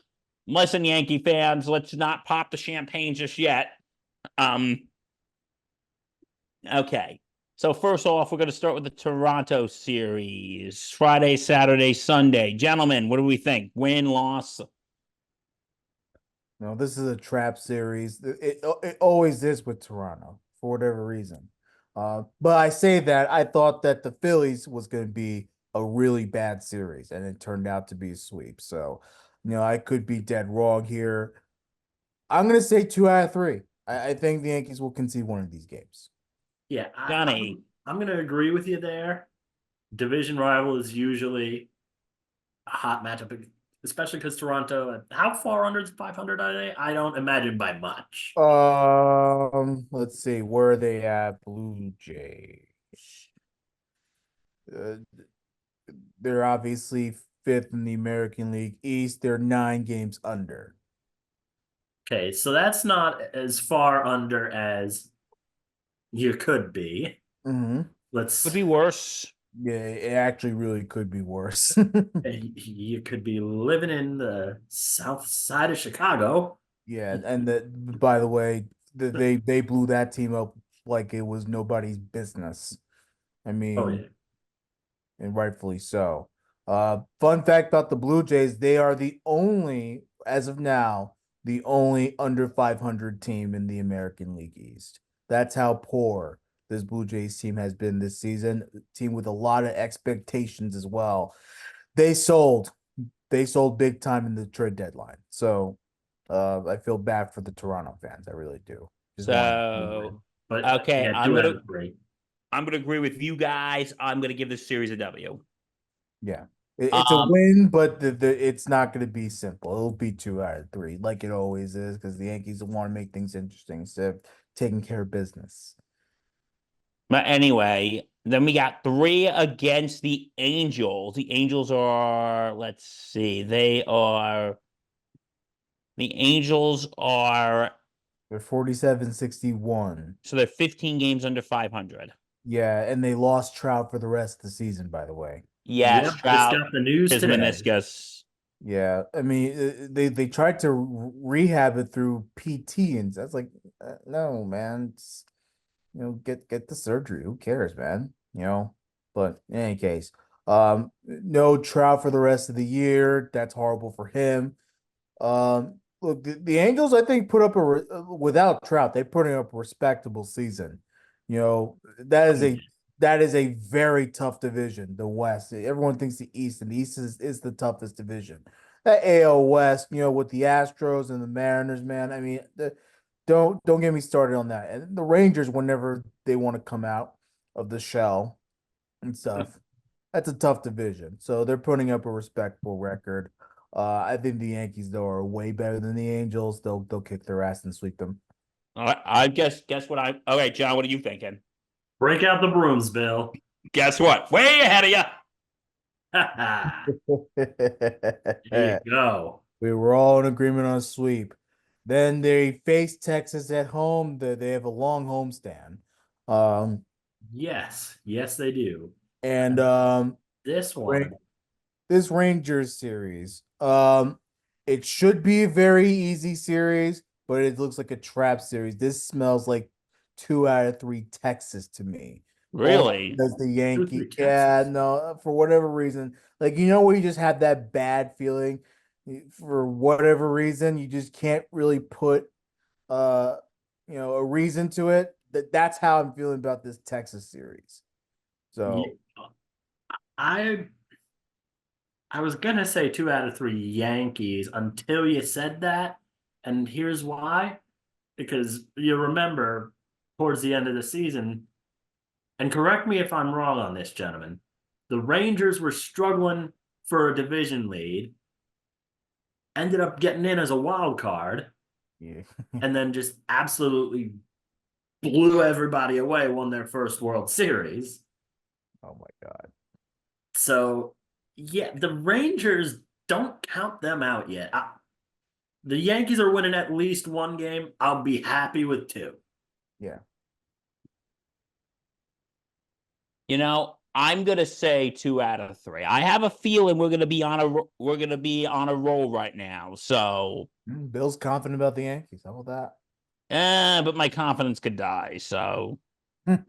[SPEAKER 1] listen, Yankee fans, let's not pop the champagne just yet. Okay. So first off, we're going to start with the Toronto series. Friday, Saturday, Sunday. Gentlemen, what do we think? Win, loss?
[SPEAKER 2] No, this is a trap series. It always is with Toronto for whatever reason. But I say that I thought that the Phillies was going to be a really bad series, and it turned out to be a sweep. So, I could be dead wrong here. I'm going to say 2 out of 3. I think the Yankees will concede one of these games.
[SPEAKER 3] Yeah,
[SPEAKER 1] Johnny.
[SPEAKER 3] I'm going to agree with you there. Division rival is usually a hot matchup, especially because Toronto. How far under 500 are they? I don't imagine by much.
[SPEAKER 2] Let's see where are they at. Blue Jays. They're obviously 5th in the American League East. They're 9 games under.
[SPEAKER 3] Okay, so that's not as far under as you could be. Let's.
[SPEAKER 1] Could be worse.
[SPEAKER 2] Yeah, it actually really could be worse.
[SPEAKER 3] You could be living in the south side of Chicago.
[SPEAKER 2] Yeah, and by the way, they blew that team up like it was nobody's business. I mean,
[SPEAKER 3] Oh yeah.
[SPEAKER 2] and rightfully so. Fun fact about the Blue Jays, they are the only, as of now, the only under 500 team in the American League East. That's how poor this Blue Jays team has been this season. Team with a lot of expectations as well. They sold. They sold big time in the trade deadline. So I feel bad for the Toronto fans. I really do.
[SPEAKER 1] So
[SPEAKER 3] But
[SPEAKER 1] okay,
[SPEAKER 3] yeah,
[SPEAKER 1] I'm
[SPEAKER 3] 2 out
[SPEAKER 1] gonna
[SPEAKER 3] of 3.
[SPEAKER 1] agree with you guys. I'm gonna give this series a W.
[SPEAKER 2] Yeah. It's a
[SPEAKER 1] Um,
[SPEAKER 2] win, but it's not going to be simple. It'll be 2 out of 3, like it always is, because the Yankees want to make things interesting instead of taking care of business.
[SPEAKER 1] but anyway, then we got 3 against the Angels. The Angels are, let's see, the Angels are,
[SPEAKER 2] They're 47-61.
[SPEAKER 1] so they're 15 games under 500.
[SPEAKER 2] Yeah, and they lost Trout for the rest of the season, by the way.
[SPEAKER 1] Yes,
[SPEAKER 3] Yep, just
[SPEAKER 1] Trout,
[SPEAKER 3] got the news
[SPEAKER 1] his
[SPEAKER 3] today.
[SPEAKER 1] meniscus.
[SPEAKER 2] Yeah, I mean, they tried to rehab it through PT, and that's like, no, man. Get the surgery. Who cares, man? But in any case, no Trout for the rest of the year. That's horrible for him. Look, the Angels, I think, put up without Trout, they putting up a respectable season. That is a very tough division, the West. Everyone thinks the East, and the East is the toughest division. That AL West, with the Astros and the Mariners, man. I mean, don't get me started on that. And the Rangers, whenever they want to come out of the shell and stuff, that's a tough division. So they're putting up a respectable record. I think the Yankees though are way better than the Angels. They'll kick their ass and sweep them.
[SPEAKER 1] I guess what I okay, John, what are you thinking?
[SPEAKER 3] Break out the brooms, Bill.
[SPEAKER 1] Guess what? Way ahead of you.
[SPEAKER 3] There you go.
[SPEAKER 2] We were all in agreement on a sweep. Then they face Texas at home. They have a long homestand. Um,
[SPEAKER 3] Yes, they do.
[SPEAKER 2] and
[SPEAKER 3] This one,
[SPEAKER 2] this Rangers series. It should be a very easy series, but it looks like a trap series. This smells like 2 out of 3 Texas to me. All
[SPEAKER 1] Really?
[SPEAKER 2] because the
[SPEAKER 3] 2-3
[SPEAKER 2] Yankee, yeah,
[SPEAKER 3] Texas.
[SPEAKER 2] no, for whatever reason, like where you just have that bad feeling for whatever reason, you just can't really put uh a reason to it. That's how I'm feeling about this Texas series.
[SPEAKER 3] Yeah,
[SPEAKER 2] So
[SPEAKER 3] I I was gonna say 2 out of 3 Yankees until you said that, and here's why. Because you remember towards the end of the season, and correct me if I'm wrong on this, gentlemen, the Rangers were struggling for a division lead, ended up getting in as a wild card,
[SPEAKER 2] yeah.
[SPEAKER 3] and then just absolutely blew everybody away, won their first World Series.
[SPEAKER 2] Oh my God.
[SPEAKER 3] So, yeah, the Rangers, don't count them out yet. The Yankees are winning at least 1 game. I'll be happy with 2.
[SPEAKER 2] Yeah.
[SPEAKER 1] I'm gonna say 2 out of 3. I have a feeling we're gonna be on a roll right now. So,
[SPEAKER 2] Bill's confident about the Yankees. How about
[SPEAKER 1] but my confidence could die. So
[SPEAKER 2] that?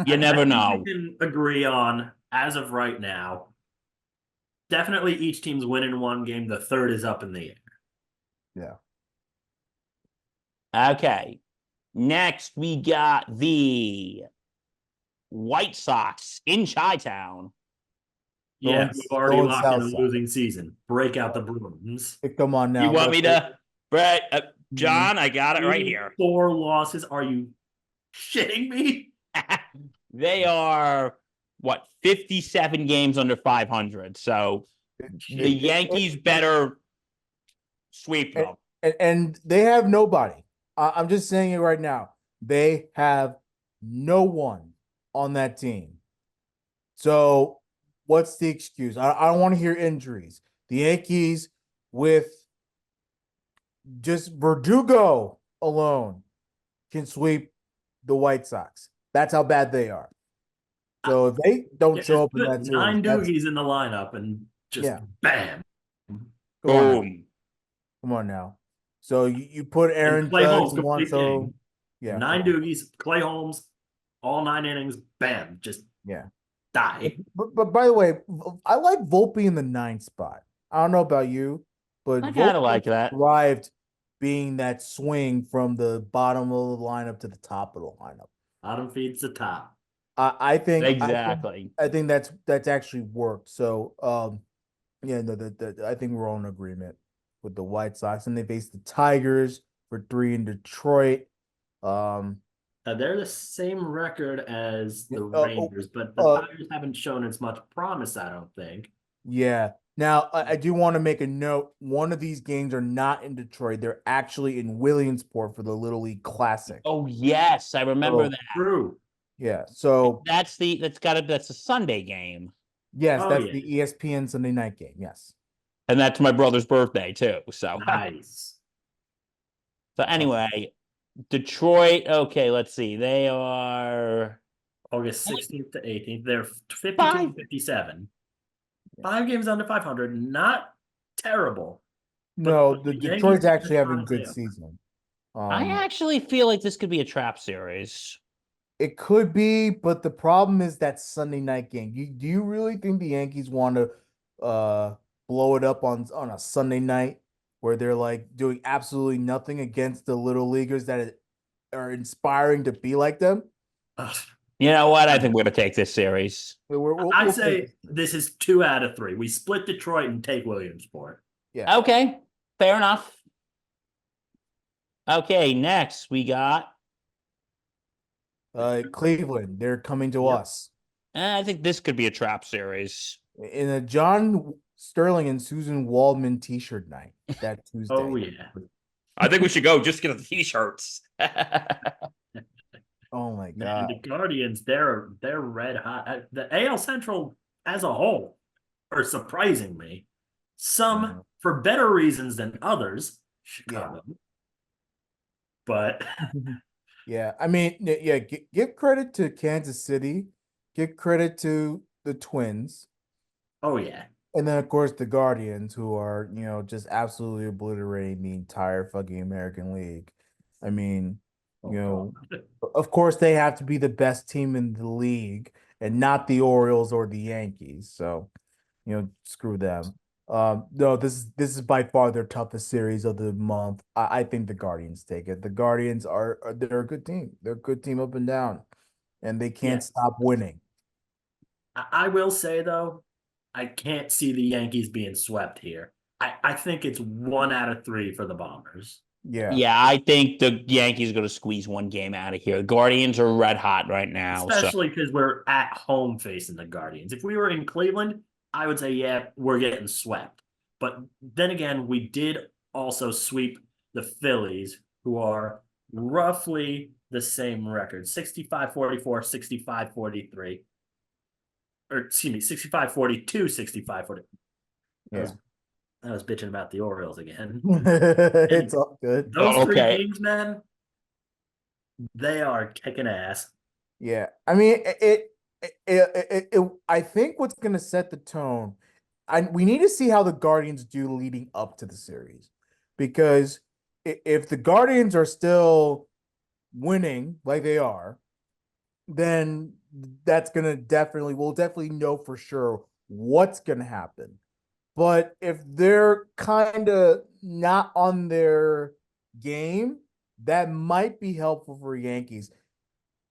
[SPEAKER 1] you
[SPEAKER 3] I
[SPEAKER 1] never
[SPEAKER 3] think we
[SPEAKER 1] know.
[SPEAKER 3] can agree on, as of right now, definitely each team's winning 1 game. The third is up in the air.
[SPEAKER 2] Yeah.
[SPEAKER 1] Okay. Next, we got the White Sox in Chi-Town.
[SPEAKER 3] Yeah, we've already
[SPEAKER 2] Going
[SPEAKER 3] locked in
[SPEAKER 2] south
[SPEAKER 3] a
[SPEAKER 2] side.
[SPEAKER 3] losing season. Break out the brooms.
[SPEAKER 2] Come on now.
[SPEAKER 1] You want me to, Brett? John, I got it right
[SPEAKER 3] Only
[SPEAKER 1] here.
[SPEAKER 3] 4 losses. Are you shitting me?
[SPEAKER 1] They are what 57 games under 500. So the Yankees better sweep them.
[SPEAKER 2] And they have nobody. I'm just saying it right now. They have no one on that team. So what's the excuse? I don't want to hear injuries. The Yankees with just Verdugo alone can sweep the White Sox. That's how bad they are. So if they don't
[SPEAKER 3] Yeah,
[SPEAKER 2] show
[SPEAKER 3] just
[SPEAKER 2] up in
[SPEAKER 3] put
[SPEAKER 2] that series,
[SPEAKER 3] 9
[SPEAKER 2] that's
[SPEAKER 3] doogies in the lineup and just
[SPEAKER 2] yeah.
[SPEAKER 3] bam.
[SPEAKER 2] Come on now.
[SPEAKER 1] Boom.
[SPEAKER 2] Come on now. So you put
[SPEAKER 3] And
[SPEAKER 2] Aaron
[SPEAKER 3] Clay
[SPEAKER 2] Judge,
[SPEAKER 3] Holmes, complete
[SPEAKER 2] Alonso.
[SPEAKER 3] game.
[SPEAKER 2] Yeah.
[SPEAKER 3] 9 doogies, Clay Holmes, all 9 innings, bam, just
[SPEAKER 2] Yeah.
[SPEAKER 3] die.
[SPEAKER 2] But by the way, I like Volpe in the 9th spot. I don't know about you, but
[SPEAKER 1] I kind of
[SPEAKER 2] Volpe
[SPEAKER 1] like that.
[SPEAKER 2] thrived being that swing from the bottom of the lineup to the top of the lineup.
[SPEAKER 3] Bottom feeds the top.
[SPEAKER 2] I think
[SPEAKER 1] Exactly.
[SPEAKER 2] I think that's actually worked. So yeah, no, I think we're all in agreement with the White Sox, and they face the Tigers for 3 in Detroit. Um,
[SPEAKER 3] They're the same record as
[SPEAKER 2] yeah,
[SPEAKER 3] the Rangers, but the Tigers haven't shown as much promise, I don't think.
[SPEAKER 2] yeah. Now I do want to make a note. One of these games are not in Detroit; they're actually in Williamsport for the Little League Classic.
[SPEAKER 1] Oh yes, I remember
[SPEAKER 2] So
[SPEAKER 1] that.
[SPEAKER 3] True.
[SPEAKER 2] yeah, so
[SPEAKER 1] That's a Sunday game,
[SPEAKER 2] yes,
[SPEAKER 3] Oh,
[SPEAKER 2] that's
[SPEAKER 3] yeah.
[SPEAKER 2] the ESPN Sunday night game. Yes.
[SPEAKER 1] and that's my brother's birthday too. So
[SPEAKER 3] Nice.
[SPEAKER 1] so anyway, Detroit. Okay, let's see. They are
[SPEAKER 3] August 16th to 18th. They're 52
[SPEAKER 1] five.
[SPEAKER 3] and 57. 5 games under 500. Not terrible. But
[SPEAKER 2] No, the
[SPEAKER 3] the Yankees
[SPEAKER 2] Detroit's actually
[SPEAKER 3] just
[SPEAKER 2] having a
[SPEAKER 3] not
[SPEAKER 2] good
[SPEAKER 3] there.
[SPEAKER 2] season.
[SPEAKER 1] I actually feel like this could be a trap series.
[SPEAKER 2] It could be, but the problem is that Sunday night game. Do you really think the Yankees want to blow it up on a Sunday night where they're like doing absolutely nothing against the little leaguers that are inspiring to be like them?
[SPEAKER 3] Ugh.
[SPEAKER 1] You know what? I think we're gonna take this series.
[SPEAKER 3] I
[SPEAKER 2] We'll take
[SPEAKER 3] say
[SPEAKER 2] it.
[SPEAKER 3] this is 2 out of 3. We split Detroit and take Williamsport.
[SPEAKER 2] Yeah.
[SPEAKER 1] Okay, fair enough. Okay, next we got.
[SPEAKER 2] Cleveland, they're coming to
[SPEAKER 3] Yep.
[SPEAKER 2] us
[SPEAKER 1] I think this could be a trap series.
[SPEAKER 2] in a John Sterling and Susan Waldman T-shirt night that Tuesday.
[SPEAKER 3] Oh, yeah.
[SPEAKER 1] I think we should go just get the t-shirts.
[SPEAKER 2] Oh my
[SPEAKER 3] And
[SPEAKER 2] God.
[SPEAKER 3] the Guardians, they're red hot. The AL Central as a whole are surprising me. Some for better reasons than others. Chicago. But
[SPEAKER 2] Yeah, I mean, yeah, give credit to Kansas City, give credit to the Twins,
[SPEAKER 3] oh yeah.
[SPEAKER 2] and then of course the Guardians, who are, just absolutely obliterating the entire fucking American League. I mean,
[SPEAKER 3] Oh,
[SPEAKER 2] you know,
[SPEAKER 3] God.
[SPEAKER 2] of course they have to be the best team in the league and not the Orioles or the Yankees. So, screw them. No, this is by far their toughest series of the month. I think the Guardians take it. The Guardians they're a good team. They're a good team up and down, and they can't
[SPEAKER 3] Yeah.
[SPEAKER 2] stop winning.
[SPEAKER 3] I will say though, I can't see the Yankees being swept here. I think it's 1 out of 3 for the Bombers.
[SPEAKER 2] Yeah.
[SPEAKER 1] Yeah, I think the Yankees are going to squeeze one game out of here. The Guardians are red hot right now. So
[SPEAKER 3] Especially because we're at home facing the Guardians. If we were in Cleveland, I would say, yeah, we're getting swept. But then again, we did also sweep the Phillies, who are roughly the same record 65-44, 65-43. Or excuse me, 65-42, 65-40.
[SPEAKER 2] Yeah.
[SPEAKER 3] I was bitching about the Orioles again.
[SPEAKER 2] It's all good.
[SPEAKER 3] Those three
[SPEAKER 1] okay.
[SPEAKER 3] teams, man, they are kicking ass.
[SPEAKER 2] Yeah. I mean, I think what's going to set the tone, we need to see how the Guardians do leading up to the series, because if the Guardians are still winning like they are, then that's going to we'll definitely know for sure what's going to happen. But if they're kind of not on their game, that might be helpful for Yankees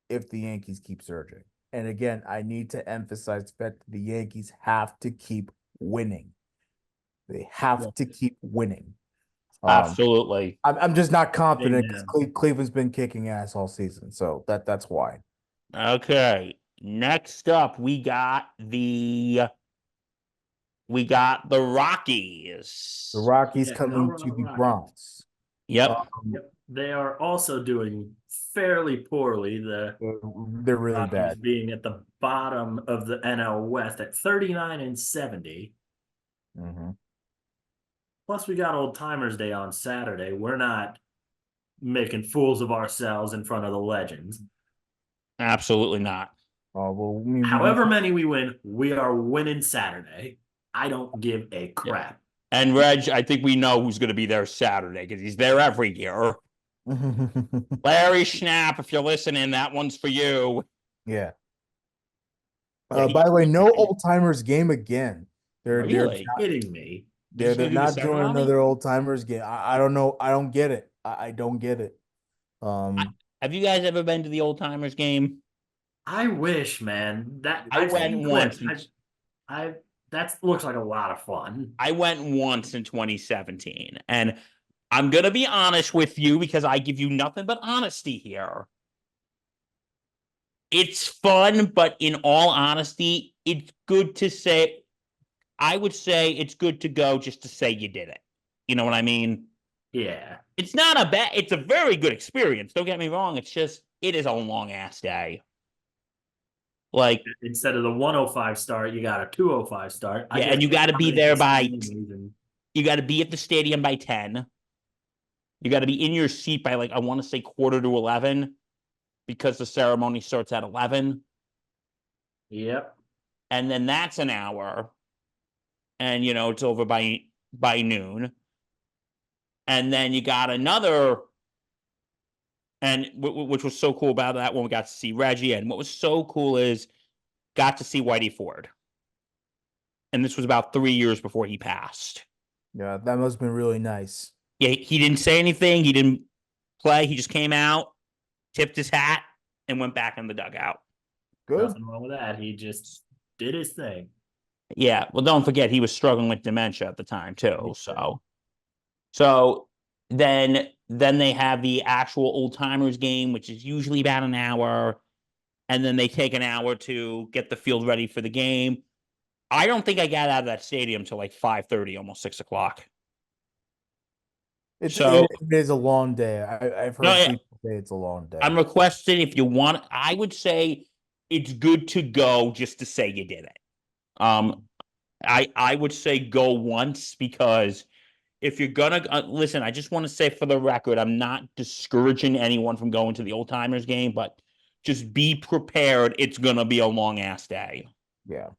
[SPEAKER 2] if the Yankees keep surging. And again, I need to emphasize that the Yankees have to keep winning. They have to keep winning.
[SPEAKER 1] Absolutely.
[SPEAKER 2] I'm just not confident because
[SPEAKER 3] Amen.
[SPEAKER 2] Cleveland's been kicking ass all season, so that's why.
[SPEAKER 1] Okay. Next up, we got the Rockies.
[SPEAKER 2] The Rockies
[SPEAKER 3] Yeah,
[SPEAKER 2] coming
[SPEAKER 3] no
[SPEAKER 2] to the
[SPEAKER 3] Rockies.
[SPEAKER 2] Bronx.
[SPEAKER 1] Yep.
[SPEAKER 3] Yep. They are also doing fairly poorly. The
[SPEAKER 2] They're really
[SPEAKER 3] Rockies
[SPEAKER 2] bad.
[SPEAKER 3] being at the bottom of the NL West at 39 and 70.
[SPEAKER 2] Mm-hmm.
[SPEAKER 3] Plus, we got Old Timers Day on Saturday. We're not making fools of ourselves in front of the legends.
[SPEAKER 1] Absolutely not.
[SPEAKER 2] Oh well,
[SPEAKER 3] However many we win, we are winning Saturday. I don't give a crap.
[SPEAKER 1] And Reg, I think we know who's going to be there Saturday because he's there every year. Larry Schnapp, if you're listening, that one's for you.
[SPEAKER 2] Yeah.
[SPEAKER 3] Yeah,
[SPEAKER 2] By the way, no old timers game again.
[SPEAKER 1] Really?
[SPEAKER 3] kidding me.
[SPEAKER 1] They're just
[SPEAKER 2] They're
[SPEAKER 1] gonna do the
[SPEAKER 2] not doing
[SPEAKER 1] ceremony?
[SPEAKER 2] another old timers game. I don't know. I don't get it. I don't get it.
[SPEAKER 1] I,
[SPEAKER 2] Um,
[SPEAKER 1] have you guys ever been to the old timers game?
[SPEAKER 3] I wish, man. That
[SPEAKER 1] I
[SPEAKER 3] I've
[SPEAKER 1] went
[SPEAKER 3] seen
[SPEAKER 1] once.
[SPEAKER 3] clips. I that looks like a lot of fun.
[SPEAKER 1] I went once in 2017, and I'm gonna be honest with you because I give you nothing but honesty here. It's fun, but in all honesty, it's good to say. I would say it's good to go just to say you did it. You know what I mean?
[SPEAKER 3] Yeah.
[SPEAKER 1] It's not a bad. It's a very good experience. Don't get me wrong. It's just it is a long ass day. Like
[SPEAKER 3] Instead of the 105 start, you got a 205 start. I
[SPEAKER 1] yeah,
[SPEAKER 3] guess
[SPEAKER 1] and you got to be there by.
[SPEAKER 3] and
[SPEAKER 1] You got to be at the stadium by 10. You got to be in your seat by like I want to say quarter to 11 because the ceremony starts at 11,
[SPEAKER 3] Yep.
[SPEAKER 1] and then that's an hour, and it's over by noon, and then you got another. And which was so cool about that when we got to see Reggie, and what was so cool is got to see Whitey Ford, and this was about 3 years before he passed.
[SPEAKER 2] yeah, that must have been really nice.
[SPEAKER 1] Yeah, he didn't say anything. He didn't play. He just came out, tipped his hat, and went back in the dugout.
[SPEAKER 2] Good.
[SPEAKER 3] Nothing wrong with that. He just did his thing.
[SPEAKER 1] Yeah. Well, don't forget he was struggling with dementia at the time too. So then they have the actual old timers game, which is usually about an hour, and then they take an hour to get the field ready for the game. I don't think I got out of that stadium till like 5:30, almost 6 o'clock.
[SPEAKER 2] It
[SPEAKER 1] So
[SPEAKER 2] is a long day. I've
[SPEAKER 1] no,
[SPEAKER 2] heard
[SPEAKER 1] yeah,
[SPEAKER 2] people say it's a long day.
[SPEAKER 1] I'm requesting if you want. I would say it's good to go just to say you did it. Um, I would say go once because if you're gonna listen, I just want to say for the record, I'm not discouraging anyone from going to the old timers game, but just be prepared. It's gonna be a long ass day.
[SPEAKER 2] Yeah.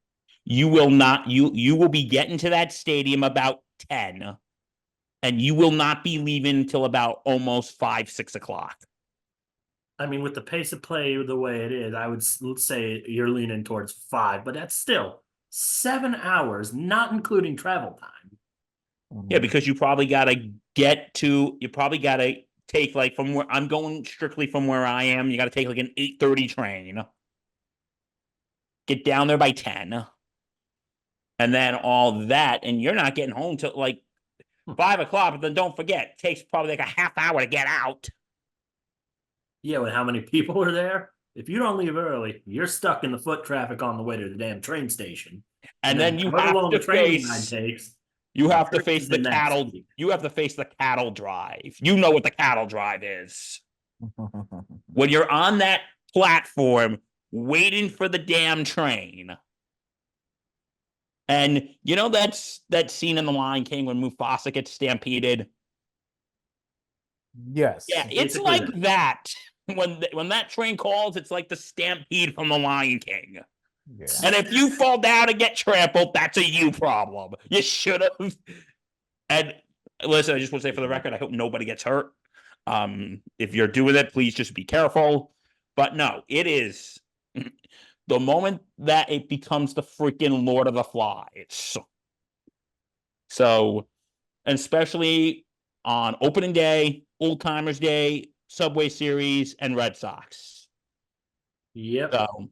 [SPEAKER 1] You will not you will be getting to that stadium about 10, and you will not be leaving until about almost 5, 6 o'clock.
[SPEAKER 3] I mean, with the pace of play the way it is, I would say you're leaning towards 5, but that's still 7 hours, not including travel time.
[SPEAKER 1] Yeah,
[SPEAKER 2] Mhm.
[SPEAKER 1] because you probably gotta take like from where I'm going strictly from where I am, you gotta take like an 8:30 train, get down there by 10, and then all that, and you're not getting home till like 5 o'clock. But then don't forget, it takes probably like a half hour to get out.
[SPEAKER 3] Yeah, with how many people are there? If you don't leave early, you're stuck in the foot traffic on the way to the damn train station.
[SPEAKER 1] And
[SPEAKER 3] And
[SPEAKER 1] then
[SPEAKER 3] then however long the train ride takes,
[SPEAKER 1] you
[SPEAKER 3] the
[SPEAKER 1] have to face
[SPEAKER 3] person's
[SPEAKER 1] the
[SPEAKER 3] in that
[SPEAKER 1] cattle,
[SPEAKER 3] seat.
[SPEAKER 1] you have to face the cattle drive. You know what the cattle drive is. When you're on that platform waiting for the damn train. And that's that scene in The Lion King when Mufasa gets stampeded.
[SPEAKER 2] Yes.
[SPEAKER 1] Yeah, it's
[SPEAKER 3] Basically
[SPEAKER 1] like
[SPEAKER 3] that.
[SPEAKER 1] that. When that train calls, it's like the stampede from The Lion King.
[SPEAKER 2] Yeah.
[SPEAKER 1] And if you fall down and get trampled, that's a you problem. You should have. And listen, I just want to say for the record, I hope nobody gets hurt. If you're doing it, please just be careful. But no, it is the moment that it becomes the freaking Lord of the Flies. So, especially on opening day, old timers day, Subway Series, and Red Sox.
[SPEAKER 3] Yep.
[SPEAKER 1] So,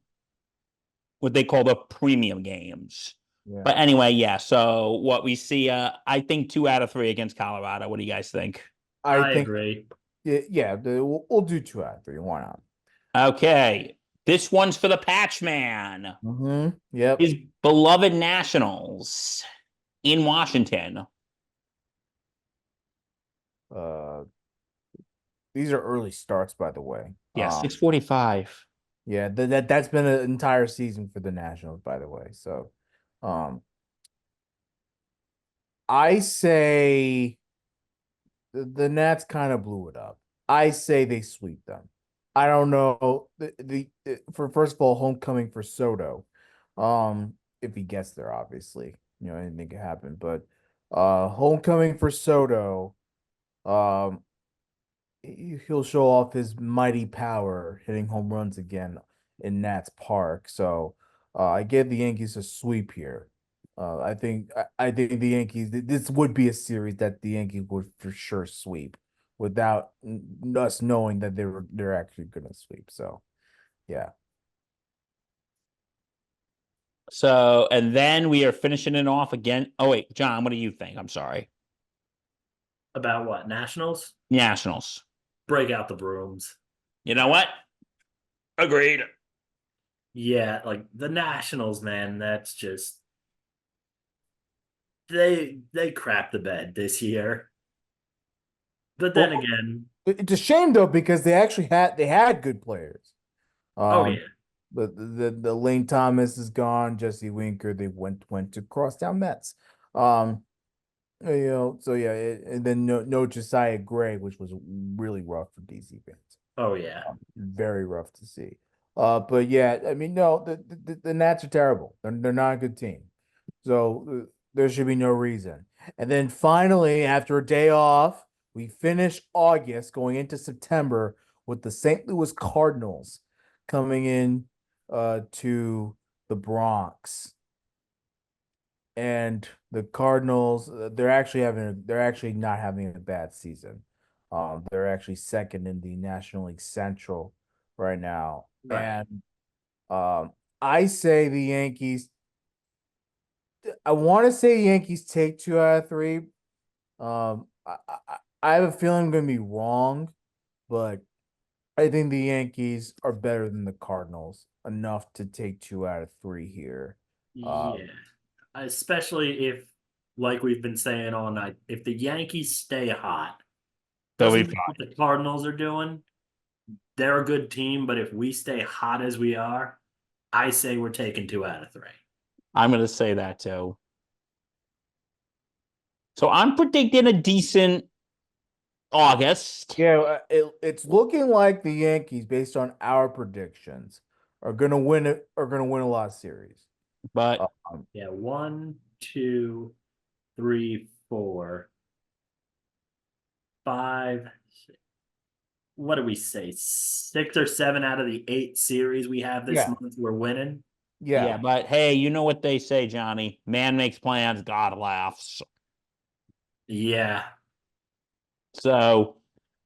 [SPEAKER 1] what they call the premium games.
[SPEAKER 2] Yeah.
[SPEAKER 1] But anyway, yeah. So what we see, I think 2 out of 3 against Colorado. What do you guys think?
[SPEAKER 2] I
[SPEAKER 3] I
[SPEAKER 2] think,
[SPEAKER 3] agree.
[SPEAKER 2] yeah, we'll do 2 out of 3. Why not?
[SPEAKER 1] Okay, this one's for the Patch Man,
[SPEAKER 2] Yep.
[SPEAKER 1] his beloved Nationals in Washington.
[SPEAKER 2] Uh, these are early starts, by the way.
[SPEAKER 1] Yeah, 6:45.
[SPEAKER 2] Yeah, that's been an entire season for the Nationals, by the way. So, um, I say the Nats kind of blew it up. I say they sweep them. I don't know for first of all, homecoming for Soto. If he gets there, obviously, anything can happen. But homecoming for Soto, um, he'll show off his mighty power, hitting home runs again in Nats Park. So, I give the Yankees a sweep here. I think the Yankees. This would be a series that the Yankees would for sure sweep without us knowing that they're actually going to sweep. So yeah.
[SPEAKER 1] So, and then we are finishing it off again. Oh, wait, John, what do you think? I'm sorry.
[SPEAKER 3] About what? Nationals?
[SPEAKER 1] Nationals.
[SPEAKER 3] Break out the brooms.
[SPEAKER 1] You know what? Agreed.
[SPEAKER 3] Yeah, like the Nationals, man, that's just they crapped the bed this year. But then
[SPEAKER 2] Well,
[SPEAKER 3] again,
[SPEAKER 2] it's a shame though because they had good players.
[SPEAKER 3] oh
[SPEAKER 2] Um,
[SPEAKER 3] yeah,
[SPEAKER 2] but the Lane Thomas is gone. Jesse Winker they went to crosstown Mets. Um, so yeah, and then no Josiah Gray, which was really rough for DC fans.
[SPEAKER 3] oh yeah.
[SPEAKER 2] Very rough to see. But yeah, I mean, no, the Nats are terrible. They're not a good team. So there should be no reason. And then finally, after a day off, we finish August going into September with the St. Louis Cardinals coming in to the Bronx. And the Cardinals, they're actually not having a bad season. They're actually second in the National League Central right now.
[SPEAKER 3] Right.
[SPEAKER 2] And um, I say the Yankees. I want to say Yankees take 2 out of 3. I have a feeling I'm going to be wrong, but I think the Yankees are better than the Cardinals enough to take 2 out of 3 here.
[SPEAKER 3] Yeah. Especially if, like we've been saying all night, if the Yankees stay hot,
[SPEAKER 1] So
[SPEAKER 3] doesn't
[SPEAKER 1] we've
[SPEAKER 3] matter
[SPEAKER 1] got.
[SPEAKER 3] what the Cardinals are doing. They're a good team, but if we stay hot as we are, I say we're taking 2 out of 3.
[SPEAKER 1] I'm going to say that too. So I'm predicting a decent August.
[SPEAKER 2] Yeah, it's looking like the Yankees, based on our predictions, are gonna win it. Are gonna win a lot of series.
[SPEAKER 1] But
[SPEAKER 3] Yeah, 1, 2, 3, 4, 5. What do we say? 6 or 7 out of the 8 series we have this
[SPEAKER 2] Yeah,
[SPEAKER 3] month, we're winning.
[SPEAKER 1] yeah,
[SPEAKER 2] yeah.
[SPEAKER 1] but hey, you know what they say, Johnny? Man makes plans, God laughs.
[SPEAKER 3] Yeah.
[SPEAKER 1] So,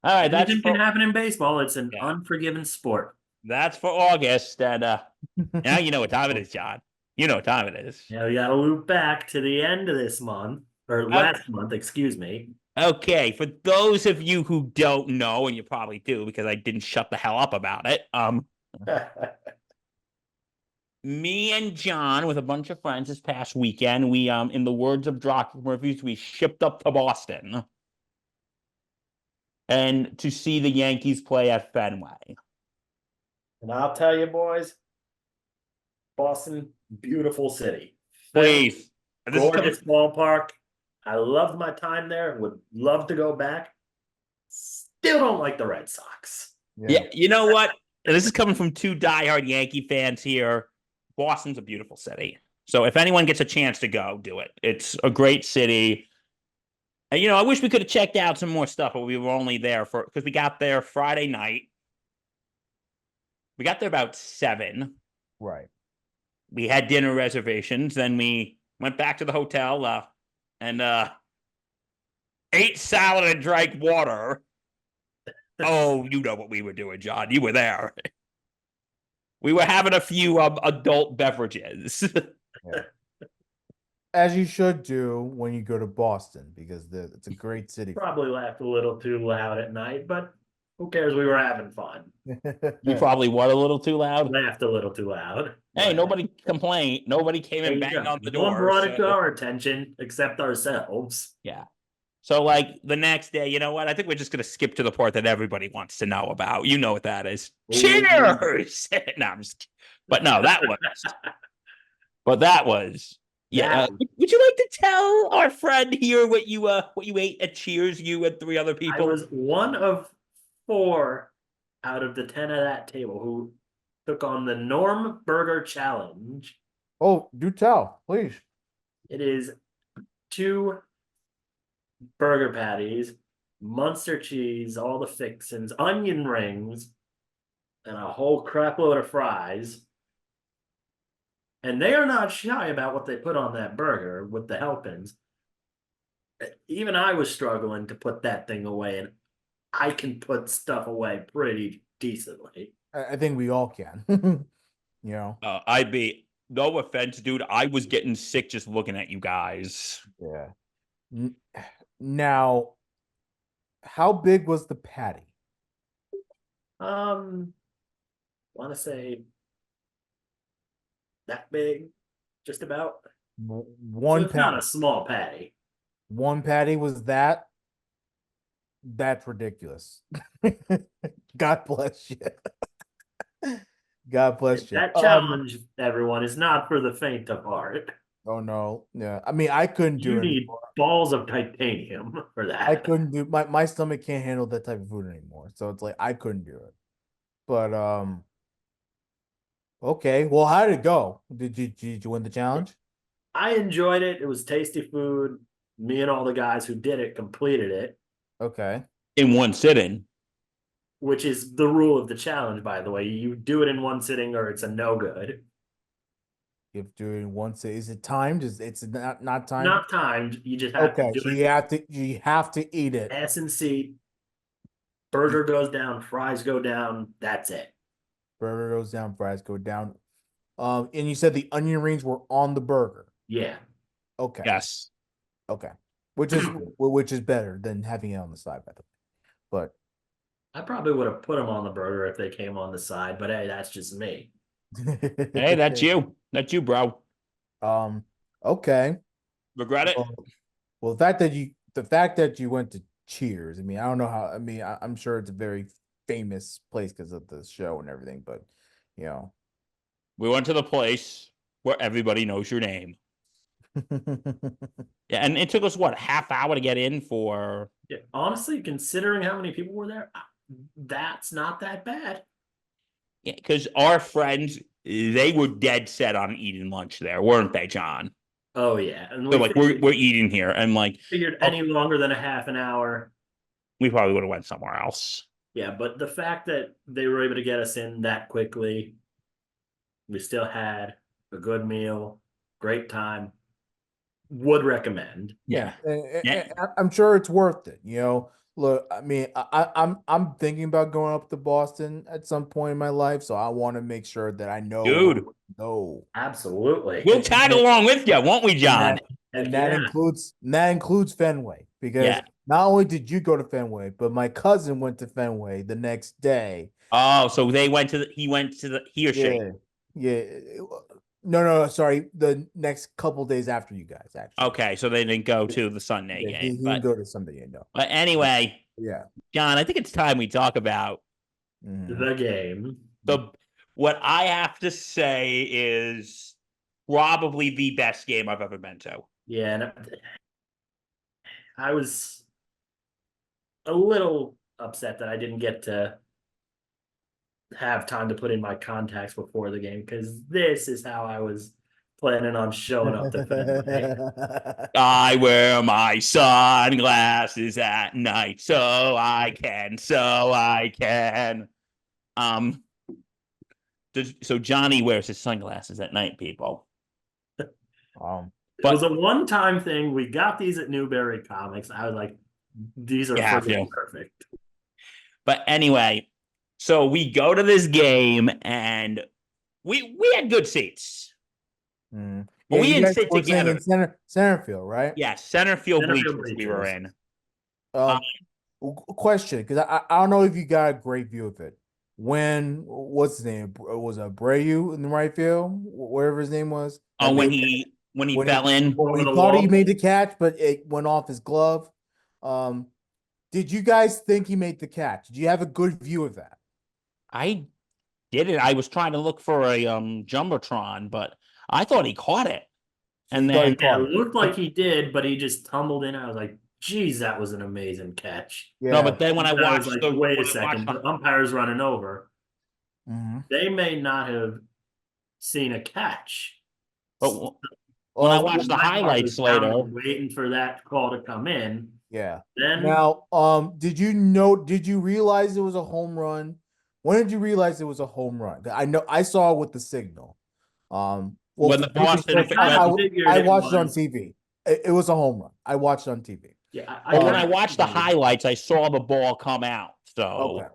[SPEAKER 1] all right,
[SPEAKER 3] Anything can happen in baseball. It's an
[SPEAKER 1] yeah,
[SPEAKER 3] unforgiving sport.
[SPEAKER 1] that's for August. And now you know what time it is, John. You know what time it is.
[SPEAKER 3] Yeah, we got to loop back to the end of this month, or
[SPEAKER 1] Okay.
[SPEAKER 3] last month, excuse me.
[SPEAKER 1] Okay, for those of you who don't know, and you probably do because I didn't shut the hell up about it, me and John with a bunch of friends this past weekend, we in the words of Drock reviews, we shipped up to Boston and to see the Yankees play at Fenway.
[SPEAKER 3] And I'll tell you, boys, Boston, beautiful city.
[SPEAKER 1] Please. This is coming.
[SPEAKER 3] Gorgeous ballpark. I loved my time there. Would love to go back. Still don't like the Red Sox.
[SPEAKER 1] Yeah, you know what? This is coming from 2 diehard Yankee fans here. Boston's a beautiful city. So if anyone gets a chance to go, do it. It's a great city. And I wish we could have checked out some more stuff, but we were only there because we got there Friday night. We got there about 7.
[SPEAKER 2] Right.
[SPEAKER 1] We had dinner reservations. Then we went back to the hotel and ate salad and drank water. Oh, you know what we were doing, John. You were there. We were having a few adult beverages.
[SPEAKER 2] Yeah. As you should do when you go to Boston, because it's a great city.
[SPEAKER 3] Probably laughed a little too loud at night, but who cares? We were having fun.
[SPEAKER 1] You probably were a little too loud.
[SPEAKER 3] Laughed a little too loud.
[SPEAKER 1] Hey, nobody complained. Nobody came and banged on the
[SPEAKER 3] No one
[SPEAKER 1] door.
[SPEAKER 3] brought it to our attention except ourselves.
[SPEAKER 1] Yeah. So, like, the next day, you know what? I think we're just going to skip to the part that everybody wants to know about. You know what that is. Cheers! No, I'm just kidding. But no, that was. Yeah. Would you like to tell our friend here what you ate at Cheers, you and 3 other
[SPEAKER 3] I
[SPEAKER 1] people?
[SPEAKER 3] was one of 4 out of the 10 of that table who took on the Norm Burger Challenge.
[SPEAKER 2] Oh, do tell, please.
[SPEAKER 3] It is 2 burger patties, Munster cheese, all the fixins, onion rings, and a whole crap load of fries. And they are not shy about what they put on that burger with the helpings. Even I was struggling to put that thing away, and I can put stuff away pretty decently.
[SPEAKER 2] I think we all can. You know.
[SPEAKER 1] I'd be no offense, dude. I was getting sick just looking at you guys.
[SPEAKER 2] Yeah. Now, how big was the patty?
[SPEAKER 3] Want to say that big, just about. So
[SPEAKER 2] One
[SPEAKER 3] it's not
[SPEAKER 2] patty.
[SPEAKER 3] a small patty.
[SPEAKER 2] One patty was that. That's ridiculous. God bless you. God bless you.
[SPEAKER 3] That challenge, everyone, is not for the faint of heart.
[SPEAKER 2] Oh no. Yeah. I mean, I couldn't do
[SPEAKER 3] You
[SPEAKER 2] it
[SPEAKER 3] need
[SPEAKER 2] anymore.
[SPEAKER 3] balls of titanium for
[SPEAKER 2] I
[SPEAKER 3] that.
[SPEAKER 2] couldn't do my stomach can't handle that type of food anymore. So it's like I couldn't do it. But okay. Well, how did it go? Did you win the challenge?
[SPEAKER 3] I enjoyed it. It was tasty food. Me and all the guys who did it completed it,
[SPEAKER 2] Okay.
[SPEAKER 1] In one sitting.
[SPEAKER 3] which is the rule of the challenge, by the way. You do it in one sitting or it's a no good.
[SPEAKER 2] You have to do it in one say. Is it timed? It's not timed?
[SPEAKER 3] Not timed. You just have
[SPEAKER 2] Okay,
[SPEAKER 3] to
[SPEAKER 2] so
[SPEAKER 3] do
[SPEAKER 2] you have to eat
[SPEAKER 3] it.
[SPEAKER 2] it.
[SPEAKER 3] S and C. Burger goes down, fries go down. That's it.
[SPEAKER 2] Burger goes down, fries go down. And you said the onion rings were on the burger.
[SPEAKER 3] Yeah.
[SPEAKER 2] Okay.
[SPEAKER 1] Yes.
[SPEAKER 2] Okay. Which is better than having it on the side, by the way.
[SPEAKER 3] I probably would have put them on the burger if they came on the side, but hey, that's just me.
[SPEAKER 2] But
[SPEAKER 1] Hey, that's you. That's you, bro.
[SPEAKER 2] Okay.
[SPEAKER 1] Regret it?
[SPEAKER 2] Well, the fact that you went to Cheers, I mean, I don't know how, I mean, I'm sure it's a very famous place because of the show and everything, but you know.
[SPEAKER 1] We went to the place where everybody knows your name. Yeah, and it took us what, half hour to get in for.
[SPEAKER 3] Yeah, honestly, considering how many people were there, that's not that bad.
[SPEAKER 1] Yeah, because our friends, they were dead set on eating lunch there, weren't they, John?
[SPEAKER 3] Oh yeah, and
[SPEAKER 1] They're like, we're eating here, and like,
[SPEAKER 3] figured
[SPEAKER 1] oh,
[SPEAKER 3] any longer than a half an hour.
[SPEAKER 1] we probably would have went somewhere else.
[SPEAKER 3] Yeah, but the fact that they were able to get us in that quickly, we still had a good meal, great time. Would recommend.
[SPEAKER 1] Yeah.
[SPEAKER 2] I'm sure it's worth it. You know, look, I mean, I'm thinking about going up to Boston at some point in my life, so I want to make sure that I know where
[SPEAKER 1] Dude,
[SPEAKER 2] to go.
[SPEAKER 3] Absolutely.
[SPEAKER 1] we'll tag along with you, won't we,
[SPEAKER 2] And
[SPEAKER 1] John?
[SPEAKER 2] that, and
[SPEAKER 3] Heck
[SPEAKER 2] that
[SPEAKER 3] yeah.
[SPEAKER 2] includes Fenway, because
[SPEAKER 1] Yeah.
[SPEAKER 2] not only did you go to Fenway, but my cousin went to Fenway the next day.
[SPEAKER 1] Oh, so they went to he or she.
[SPEAKER 2] Yeah, yeah. No, sorry. The next couple days after you guys, actually.
[SPEAKER 1] Okay, so they didn't go to the Sunday
[SPEAKER 2] Yeah, he
[SPEAKER 1] game.
[SPEAKER 2] didn't go to somebody, no.
[SPEAKER 1] But anyway,
[SPEAKER 2] Yeah.
[SPEAKER 1] John, I think it's time we talk about
[SPEAKER 2] Mhm.
[SPEAKER 3] The game.
[SPEAKER 1] the what I have to say is probably the best game I've ever been to.
[SPEAKER 3] Yeah, and I was a little upset that I didn't get to have time to put in my contacts before the game because this is how I was planning on showing up to Fenway.
[SPEAKER 1] I wear my sunglasses at night so I can. So Johnny wears his sunglasses at night, people.
[SPEAKER 3] It was a one-time thing. We got these at Newberry Comics. I was like, these are freaking perfect.
[SPEAKER 1] But anyway, so we go to this game and we had good seats.
[SPEAKER 2] Yeah,
[SPEAKER 1] But we didn't sit
[SPEAKER 2] were sitting
[SPEAKER 1] together.
[SPEAKER 2] in center field, right?
[SPEAKER 1] Yeah, center field
[SPEAKER 3] Center field
[SPEAKER 1] bleachers we were
[SPEAKER 3] bleachers.
[SPEAKER 1] in.
[SPEAKER 2] Question, because I don't know if you got a great view of it. When what's his name? Was Abreu in the right field? Whatever his name was.
[SPEAKER 1] Oh, when he fell in.
[SPEAKER 2] When he
[SPEAKER 3] Over the
[SPEAKER 2] thought he
[SPEAKER 3] wall.
[SPEAKER 2] made the catch, but it went off his glove. Did you guys think he made the catch? Did you have a good view of that?
[SPEAKER 1] I did it. I was trying to look for a jumbotron, but I thought he caught it.
[SPEAKER 2] So
[SPEAKER 1] And
[SPEAKER 2] you thought he
[SPEAKER 1] then
[SPEAKER 3] Yeah,
[SPEAKER 2] caught
[SPEAKER 3] it looked like he did, but he just tumbled in. I was like, geez, that was an amazing catch.
[SPEAKER 2] Yeah.
[SPEAKER 1] no, but then when I
[SPEAKER 3] And was
[SPEAKER 1] watched
[SPEAKER 3] like, wait a second, the umpire's running over.
[SPEAKER 2] Mhm.
[SPEAKER 3] They may not have seen a catch.
[SPEAKER 1] but when I watched the
[SPEAKER 3] My heart
[SPEAKER 1] highlights
[SPEAKER 3] was pounding,
[SPEAKER 1] later,
[SPEAKER 3] waiting for that call to come in.
[SPEAKER 2] Yeah.
[SPEAKER 3] Then
[SPEAKER 2] Now, did you realize it was a home run? When did you realize it was a home run? I know I saw it with the signal. Well,
[SPEAKER 1] When the
[SPEAKER 2] to be
[SPEAKER 1] Boston,
[SPEAKER 2] fair,
[SPEAKER 3] I
[SPEAKER 1] when,
[SPEAKER 3] figured
[SPEAKER 2] I
[SPEAKER 3] it
[SPEAKER 2] watched it on
[SPEAKER 3] was-
[SPEAKER 2] TV. It was a home run. I watched it on TV.
[SPEAKER 3] Yeah,
[SPEAKER 1] but when I
[SPEAKER 3] kinda
[SPEAKER 1] watched the
[SPEAKER 3] figured.
[SPEAKER 1] highlights, I saw the ball come out. So
[SPEAKER 2] Okay.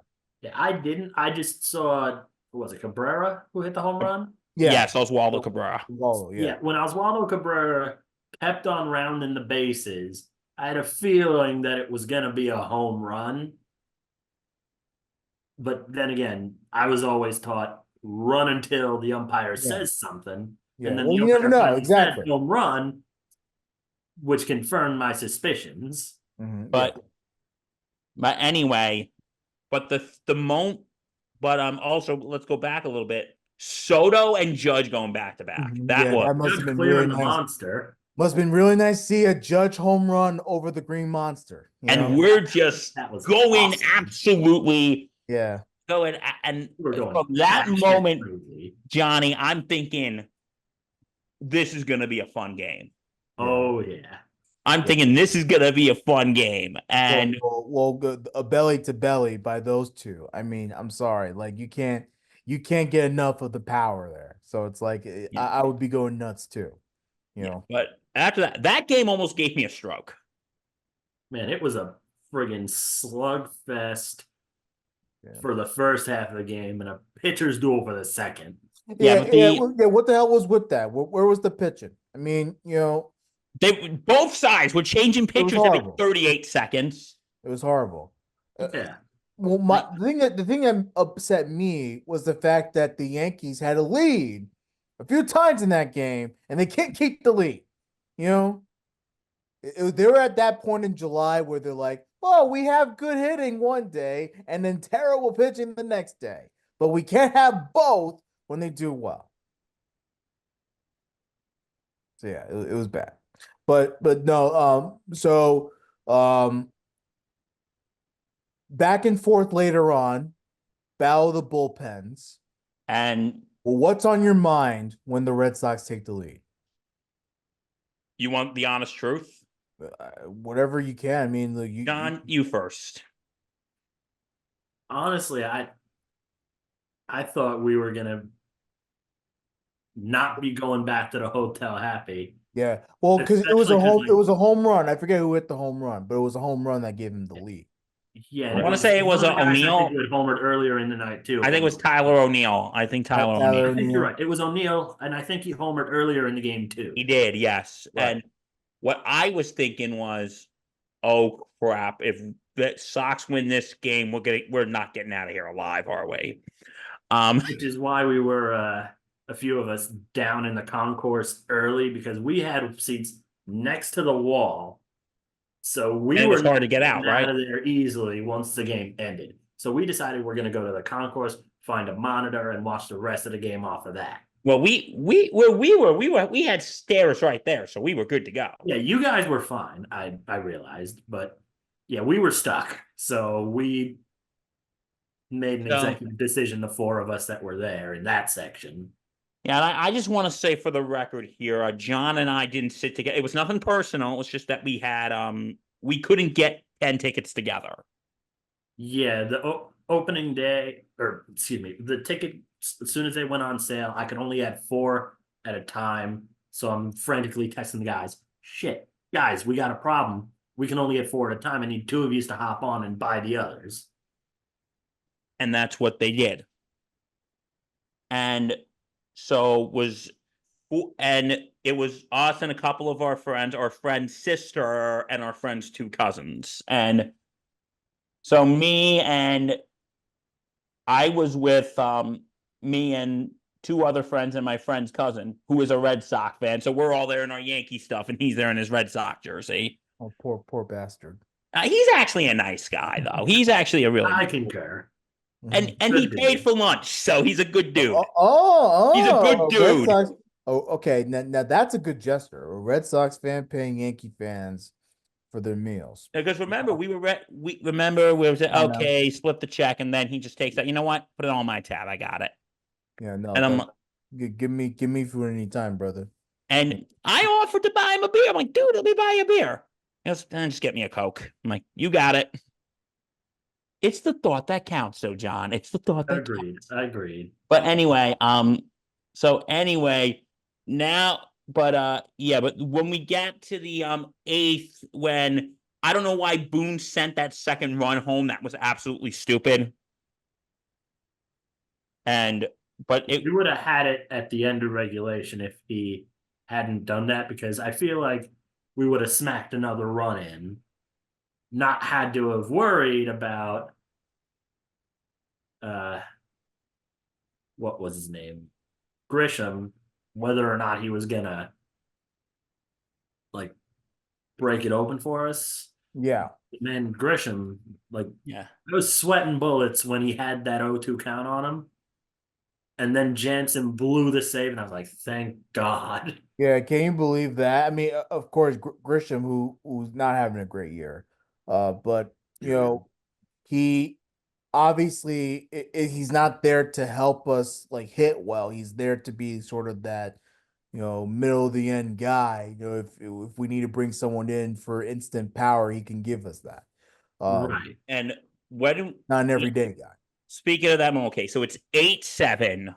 [SPEAKER 3] Yeah, I didn't. I just saw, who was it, Cabrera who hit the home run?
[SPEAKER 2] Yeah.
[SPEAKER 1] yes, Oswaldo Cabrera.
[SPEAKER 2] Oh, yeah.
[SPEAKER 3] Yeah, when Oswaldo Cabrera kept on rounding the bases, I had a feeling that it was going to be a home run. But then again, I was always taught run until the umpire says something.
[SPEAKER 2] Yeah.
[SPEAKER 3] And then
[SPEAKER 2] Well,
[SPEAKER 3] the
[SPEAKER 2] you never
[SPEAKER 3] umpire
[SPEAKER 2] know.
[SPEAKER 3] finally said
[SPEAKER 2] Exactly.
[SPEAKER 3] home run, which confirmed my suspicions.
[SPEAKER 2] Mhm,
[SPEAKER 1] But anyway, but the moment, but also let's go back a little bit. Soto and Judge going back to back.
[SPEAKER 2] Mhm,
[SPEAKER 1] That
[SPEAKER 2] yeah,
[SPEAKER 1] was
[SPEAKER 2] that must have
[SPEAKER 3] Judge
[SPEAKER 2] been
[SPEAKER 3] clearing
[SPEAKER 2] really
[SPEAKER 3] the
[SPEAKER 2] nice.
[SPEAKER 3] monster.
[SPEAKER 2] Must have been really nice to see a Judge home run over the Green Monster.
[SPEAKER 1] and we're just
[SPEAKER 3] That was
[SPEAKER 1] going
[SPEAKER 3] awesome.
[SPEAKER 1] absolutely
[SPEAKER 2] yeah.
[SPEAKER 1] going and
[SPEAKER 3] We were going
[SPEAKER 1] from that
[SPEAKER 3] batshit
[SPEAKER 1] moment,
[SPEAKER 3] crazy.
[SPEAKER 1] Johnny, I'm thinking this is going to be a fun game.
[SPEAKER 3] Oh yeah.
[SPEAKER 1] I'm thinking this is going to be a fun game, and
[SPEAKER 2] Good, a belly to belly by those two. I mean, I'm sorry, like you can't get enough of the power there. So it's like I would be going nuts too. You know.
[SPEAKER 1] But after that game almost gave me a stroke.
[SPEAKER 3] Man, it was a friggin' slugfest
[SPEAKER 2] Yeah.
[SPEAKER 3] for the first half of the game and a pitcher's duel for the second.
[SPEAKER 1] Yeah, but
[SPEAKER 2] yeah. What the hell was with that? Where was the pitching? I mean,
[SPEAKER 1] they both sides were changing pitchers every
[SPEAKER 2] horrible.
[SPEAKER 1] 38 seconds.
[SPEAKER 2] It was horrible.
[SPEAKER 3] Yeah.
[SPEAKER 2] Well, the thing that upset me was the fact that the Yankees had a lead a few times in that game, and they can't keep the lead. You know, they were at that point in July where they're like, "Oh, we have good hitting one day, and then terrible pitching the next day, but we can't have both when they do well." So yeah, it was bad, but no. Back and forth later on, battle of the bullpens.
[SPEAKER 1] And
[SPEAKER 2] Well, what's on your mind when the Red Sox take the lead?
[SPEAKER 1] you want the honest truth?
[SPEAKER 2] Whatever you can. I mean,
[SPEAKER 1] John, you first.
[SPEAKER 3] Honestly, I thought we were gonna not be going back to the hotel happy.
[SPEAKER 2] yeah. Well, because it was
[SPEAKER 3] Especially 'cause,
[SPEAKER 2] it was a home run. I forget who hit the home run, but it was a home run that gave him the lead.
[SPEAKER 3] Yeah,
[SPEAKER 1] I wanna say it was
[SPEAKER 3] one of the guys I
[SPEAKER 1] O'Neal.
[SPEAKER 3] think who had homered earlier in the night too.
[SPEAKER 1] I think it was Tyler O'Neill. I think Tyler O'Neill.
[SPEAKER 3] I think you're right. It was O'Neal, and I think he homered earlier in the game too.
[SPEAKER 1] He did, yes.
[SPEAKER 3] Right.
[SPEAKER 1] And what I was thinking was, oh crap! If the Sox win this game, we're not getting out of here alive, are we?
[SPEAKER 3] Which is why we were a few of us down in the concourse early because we had seats next to the wall. So we
[SPEAKER 1] And it
[SPEAKER 3] were
[SPEAKER 1] was hard to get out, right?
[SPEAKER 3] of there easily once the game ended. So we decided we're going to go to the concourse, find a monitor, and watch the rest of the game off of that.
[SPEAKER 1] Well, we had stairs right there, so we were good to go.
[SPEAKER 3] Yeah, you guys were fine. I realized, but yeah, we were stuck. So we made an executive decision, the four of us that were there in that section.
[SPEAKER 1] Yeah, and I just want to say for the record here, John and I didn't sit together. It was nothing personal. It was just that we couldn't get 10 tickets together.
[SPEAKER 3] Yeah, the opening day, or excuse me, the tickets, as soon as they went on sale, I could only add 4 at a time. So I'm frantically texting the guys, shit, guys, we got a problem. We can only get 4 at a time. I need 2 of you to hop on and buy the others.
[SPEAKER 1] And that's what they did. And so it was us and a couple of our friend's sister and our friend's 2 cousins. And so I was with me and 2 other friends and my friend's cousin, who is a Red Sox fan. So we're all there in our Yankee stuff, and he's there in his Red Sox jersey.
[SPEAKER 2] Oh, poor bastard.
[SPEAKER 1] He's actually a nice guy, though. He's actually a really.
[SPEAKER 3] I concur.
[SPEAKER 1] And he paid for lunch, so he's a good dude. He's a good dude.
[SPEAKER 2] Red Sox. Oh, okay. Now that's a good gesture. A Red Sox fan paying Yankee fans for their meals.
[SPEAKER 3] Mm-hmm.
[SPEAKER 1] Because remember, we were okay, split the check, and then he just takes that. You know what? Put it on my tab. I got it.
[SPEAKER 2] Yeah, no.
[SPEAKER 1] And
[SPEAKER 2] give me food anytime, brother.
[SPEAKER 1] And I offered to buy him a beer. I'm like, dude, let me buy you a beer. Just get me a Coke. I'm like, you got it. It's the thought that counts, though, John. It's the thought that
[SPEAKER 3] Agreed.
[SPEAKER 1] counts.
[SPEAKER 3] Agreed.
[SPEAKER 1] But anyway, so anyway, now, but yeah, but when we get to the eighth, when I don't know why Boone sent that second run home, that was absolutely stupid. And but it
[SPEAKER 3] We would have had it at the end of regulation if he hadn't done that, because I feel like we would have smacked another run in, not had to have worried about uh what was his name? Grisham, whether or not he was gonna like break it open for us.
[SPEAKER 2] Yeah.
[SPEAKER 3] Man, Grisham, like
[SPEAKER 1] yeah.
[SPEAKER 3] I was sweating bullets when he had that 0-2 count on him. And then Jansen blew the save, and I was like, thank God.
[SPEAKER 2] Yeah, can you believe that? I mean, of course, Grisham, who's not having a great year, but he obviously he's not there to help us like hit well. He's there to be sort of that middle of the end guy. If we need to bring someone in for instant power, he can give us that.
[SPEAKER 3] Right.
[SPEAKER 1] And when
[SPEAKER 2] Not an everyday guy.
[SPEAKER 1] speaking of that, okay, so it's 8-7.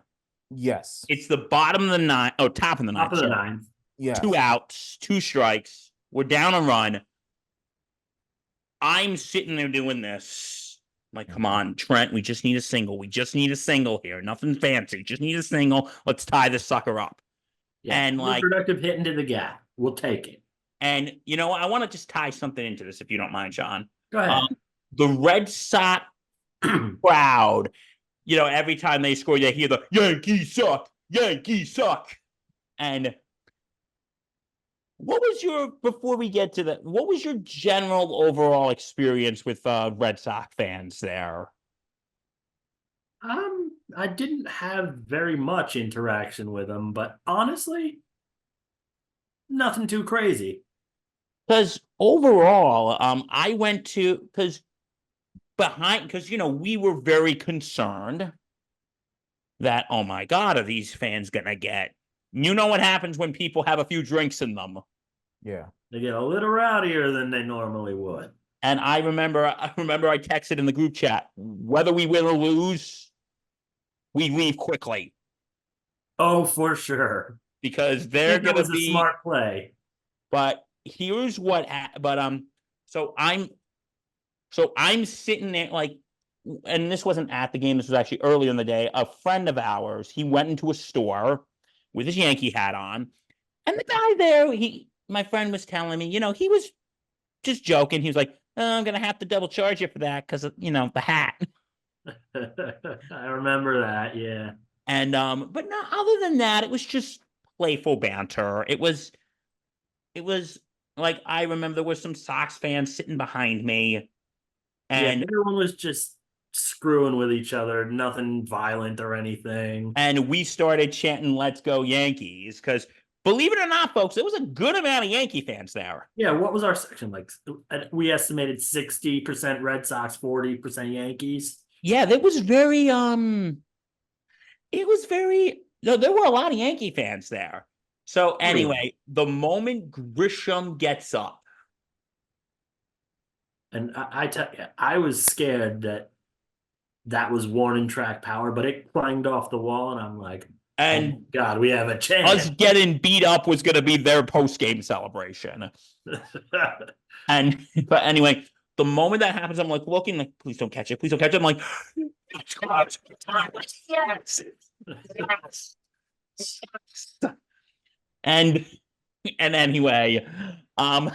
[SPEAKER 2] Yes.
[SPEAKER 1] It's the bottom of the ninth. Oh, top of the
[SPEAKER 3] Top
[SPEAKER 1] ninth.
[SPEAKER 3] of the
[SPEAKER 1] Sorry.
[SPEAKER 3] ninth.
[SPEAKER 2] Yes.
[SPEAKER 1] 2 outs, 2 strikes. We're down a run. I'm sitting there doing this. I'm like, come on, Trent, we just need a single. We just need a single here. Nothing fancy. Just need a single. Let's tie this sucker up.
[SPEAKER 3] Yeah.
[SPEAKER 1] And
[SPEAKER 3] Any
[SPEAKER 1] like,
[SPEAKER 3] productive hit into the gap. We'll take it.
[SPEAKER 1] and I want to just tie something into this if you don't mind, John.
[SPEAKER 3] Go ahead.
[SPEAKER 1] The Red Sox crowd, every time they score, you hear the Yankees suck, Yankees suck. And what was your before we get to that? What was your general overall experience with Red Sox fans there?
[SPEAKER 3] I didn't have very much interaction with them, but honestly, nothing too crazy.
[SPEAKER 1] Because overall, I went to because we were very concerned that, oh my God, are these fans gonna get? You know what happens when people have a few drinks in them.
[SPEAKER 2] Yeah.
[SPEAKER 3] They get a little rowdier than they normally would.
[SPEAKER 1] And I remember I texted in the group chat, whether we win or lose, we leave quickly
[SPEAKER 3] Oh, for sure.
[SPEAKER 1] because
[SPEAKER 3] I
[SPEAKER 1] they're
[SPEAKER 3] think that
[SPEAKER 1] gonna
[SPEAKER 3] was a
[SPEAKER 1] be.
[SPEAKER 3] smart play.
[SPEAKER 1] But here's what. But so I'm sitting there like, and this wasn't at the game. This was actually earlier in the day. A friend of ours, he went into a store with his Yankee hat on, and the guy there, my friend was telling me, he was just joking. He was like, oh, I'm gonna have to double charge you for that because the hat.
[SPEAKER 3] I remember that. Yeah.
[SPEAKER 1] And but no, other than that, it was just playful banter. It was like I remember there was some Sox fans sitting behind me,
[SPEAKER 3] Yeah.
[SPEAKER 1] and
[SPEAKER 3] Everyone was just screwing with each other, nothing violent or anything.
[SPEAKER 1] we started chanting "Let's go Yankees" because believe it or not, folks, there was a good amount of Yankee fans there.
[SPEAKER 3] Yeah. What was our section like? We estimated 60% Red Sox, 40% Yankees.
[SPEAKER 1] Yeah, that was very it was very no, there were a lot of Yankee fans there. So
[SPEAKER 3] Oh, yeah.
[SPEAKER 1] anyway, the moment Grisham gets up,
[SPEAKER 3] And I tell you, I was scared that that was warning track power, but it clanged off the wall, and I'm like, oh
[SPEAKER 1] and
[SPEAKER 3] God, we have a
[SPEAKER 1] us
[SPEAKER 3] chance.
[SPEAKER 1] getting beat up was going to be their post game celebration. And but anyway, the moment that happens, I'm like looking like, please don't catch it, please don't catch it. I'm like, yes, yes. And anyway, um,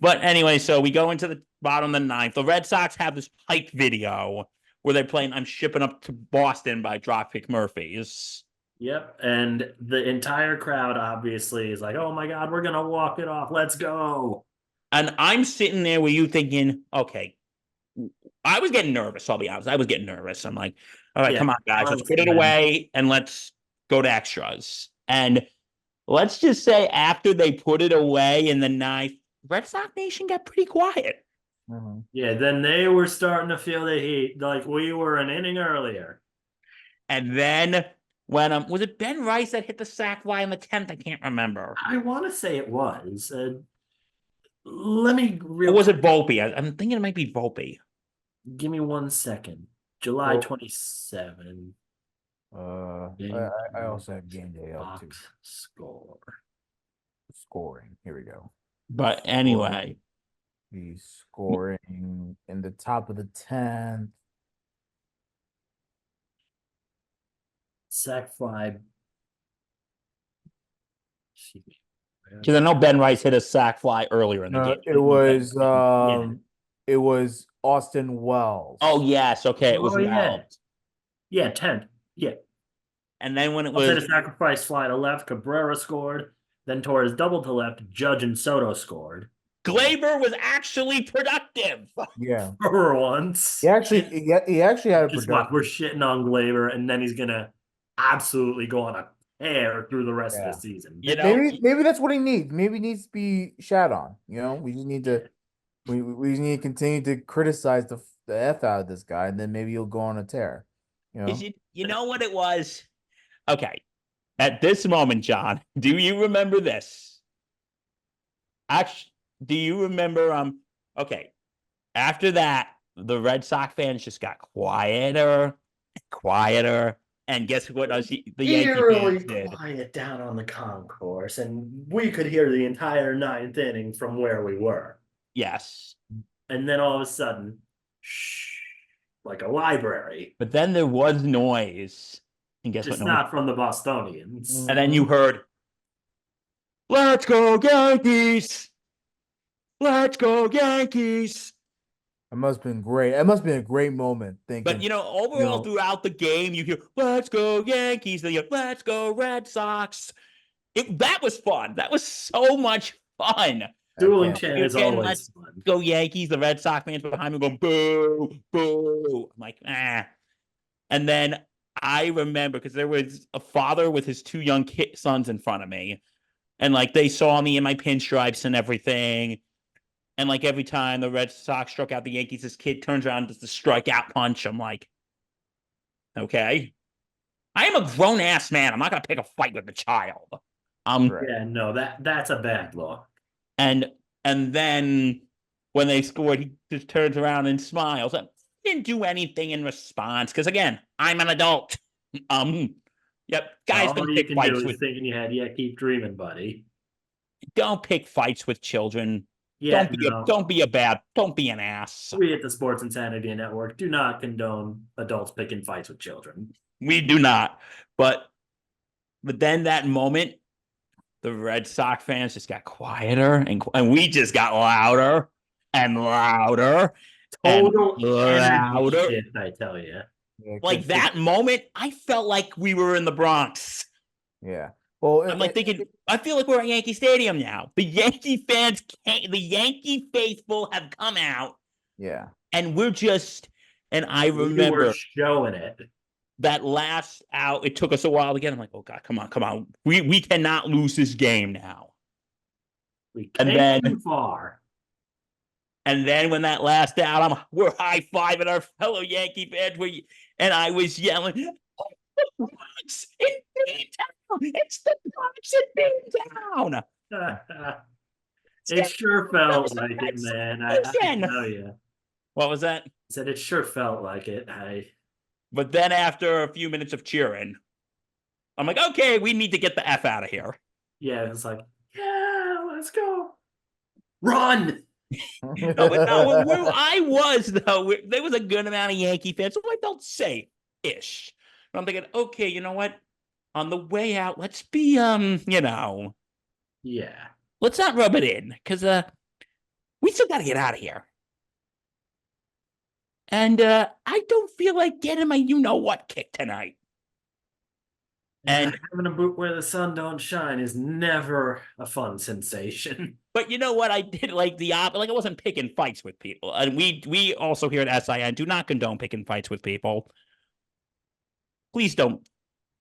[SPEAKER 1] but anyway, so we go into the bottom of the ninth. The Red Sox have this hype video where they're playing "I'm Shipping Up to Boston" by Dropkick Murphys.
[SPEAKER 3] Yep. And the entire crowd obviously is like, oh my God, we're gonna walk it off. Let's go.
[SPEAKER 1] And I'm sitting there with you thinking, okay, I was getting nervous. I'll be honest. I was getting nervous. I'm like, all right,
[SPEAKER 3] Yeah.
[SPEAKER 1] come on, guys, let's put
[SPEAKER 3] Honestly,
[SPEAKER 1] it
[SPEAKER 3] man.
[SPEAKER 1] away and let's go to extras. And let's just say after they put it away in the ninth, Red Sox Nation got pretty quiet.
[SPEAKER 2] Mhm.
[SPEAKER 3] Yeah, then they were starting to feel the heat like we were an inning earlier.
[SPEAKER 1] And then when was it Ben Rice that hit the sac fly in the 10th? I can't remember.
[SPEAKER 3] I want to say it was. Let me
[SPEAKER 1] Or
[SPEAKER 3] real
[SPEAKER 1] was
[SPEAKER 3] quick.
[SPEAKER 1] it Volpe? I'm thinking it might be Volpe.
[SPEAKER 3] Give me 1 second. July
[SPEAKER 2] Well,
[SPEAKER 3] 27.
[SPEAKER 2] I also have game day up too.
[SPEAKER 3] Box score.
[SPEAKER 2] Scoring. Here we go.
[SPEAKER 1] But anyway,
[SPEAKER 2] He's scoring in the top of the 10th.
[SPEAKER 3] Sack fly.
[SPEAKER 1] because I know Ben Rice hit a sack fly earlier in the game.
[SPEAKER 2] It was Austin Wells.
[SPEAKER 1] Oh yes, okay, it was
[SPEAKER 3] Oh, yeah.
[SPEAKER 1] Wells.
[SPEAKER 3] Yeah, 10. Yeah.
[SPEAKER 1] And then when it
[SPEAKER 3] Hit
[SPEAKER 1] was
[SPEAKER 3] a sacrifice fly to left. Cabrera scored. Then Torres double to left. Judge and Soto scored.
[SPEAKER 1] Glaber was actually productive.
[SPEAKER 2] Yeah.
[SPEAKER 3] For once.
[SPEAKER 2] He actually had a
[SPEAKER 3] Guess what?
[SPEAKER 2] production.
[SPEAKER 3] We're shitting on Glaber, and then he's gonna absolutely go on a tear through the rest
[SPEAKER 2] Yeah.
[SPEAKER 3] of the season.
[SPEAKER 1] You know,
[SPEAKER 2] Maybe that's what he needs. Maybe he needs to be shat on. You know, we just need to we need to continue to criticize the F out of this guy, and then maybe he'll go on a tear. You know?
[SPEAKER 1] you know what it was? Okay. At this moment, John, do you remember this? Actually, do you remember okay. After that, the Red Sox fans just got quieter, quieter. And guess what the Yankee
[SPEAKER 3] Eerily
[SPEAKER 1] fans did?
[SPEAKER 3] quiet down on the concourse, and we could hear the entire ninth inning from where we were.
[SPEAKER 1] Yes.
[SPEAKER 3] And then all of a sudden, shh, like a library.
[SPEAKER 1] But then there was noise. And guess
[SPEAKER 3] Just
[SPEAKER 1] what?
[SPEAKER 3] not from the Bostonians.
[SPEAKER 1] And then you heard, "Let's go Yankees! Let's go Yankees!"
[SPEAKER 2] It must have been great. It must have been a great moment.
[SPEAKER 1] But overall, throughout the game, you hear "Let's go Yankees!" Then you hear, "Let's go Red Sox!" That was fun. That was so much fun.
[SPEAKER 3] Dueling chant is
[SPEAKER 1] Again,
[SPEAKER 3] always
[SPEAKER 1] let's
[SPEAKER 3] fun.
[SPEAKER 1] go Yankees. The Red Sox fans behind me going boo, boo. I'm like, ah. And then I remember because there was a father with his two young sons in front of me, and like they saw me in my pinstripes and everything. And like every time the Red Sox struck out the Yankees, this kid turns around and does the strikeout punch. I'm like, okay, I am a grown ass man. I'm not gonna pick a fight with a child.
[SPEAKER 3] Yeah, no, that's a bad look.
[SPEAKER 1] And then when they scored, he just turns around and smiles. I didn't do anything in response because again, I'm an adult. Yep, guys
[SPEAKER 3] All
[SPEAKER 1] don't
[SPEAKER 3] you
[SPEAKER 1] pick
[SPEAKER 3] can
[SPEAKER 1] fights
[SPEAKER 3] do is
[SPEAKER 1] with.
[SPEAKER 3] think in your head, yeah, keep dreaming, buddy.
[SPEAKER 1] Don't pick fights with children.
[SPEAKER 3] Yeah,
[SPEAKER 1] Don't be an ass.
[SPEAKER 3] We at the Sports Insanity Network do not condone adults picking fights with children.
[SPEAKER 1] We do not. But then that moment, the Red Sox fans just got quieter and we just got louder and louder.
[SPEAKER 3] Total
[SPEAKER 1] and
[SPEAKER 3] energy
[SPEAKER 1] louder.
[SPEAKER 3] shit, I tell you.
[SPEAKER 2] Yeah,
[SPEAKER 1] Like that moment, I felt like we were in the Bronx.
[SPEAKER 2] Yeah. Well,
[SPEAKER 1] I'm like thinking, I feel like we're at Yankee Stadium now. The Yankee fans, the Yankee faithful have come out.
[SPEAKER 2] Yeah.
[SPEAKER 1] And we're just, and I
[SPEAKER 3] We
[SPEAKER 1] remember
[SPEAKER 3] were showing it.
[SPEAKER 1] that last out. It took us a while to get. I'm like, oh God, come on. We cannot lose this game now.
[SPEAKER 3] We came too far.
[SPEAKER 1] And then when that last out, we're high fiving our fellow Yankee fans. And I was yelling, "The Bronx in Beantown! It's the Bronx in Beantown!"
[SPEAKER 3] It sure felt like it, man. I tell you.
[SPEAKER 1] What was that?
[SPEAKER 3] I said it sure felt like it.
[SPEAKER 1] But then after a few minutes of cheering, I'm like, okay, we need to get the F out of here.
[SPEAKER 3] Yeah, it's like, yeah, let's go. Run!
[SPEAKER 1] No, but no, where I was, though, there was a good amount of Yankee fans, so I felt safe-ish. But I'm thinking, okay, you know what? On the way out, let's be,
[SPEAKER 3] Yeah.
[SPEAKER 1] let's not rub it in, because we still got to get out of here. And I don't feel like getting my you-know-what kick tonight.
[SPEAKER 3] And having a boot where the sun don't shine is never a fun sensation.
[SPEAKER 1] But you know what? I did like I wasn't picking fights with people. And we also here at SIN do not condone picking fights with people. Please don't.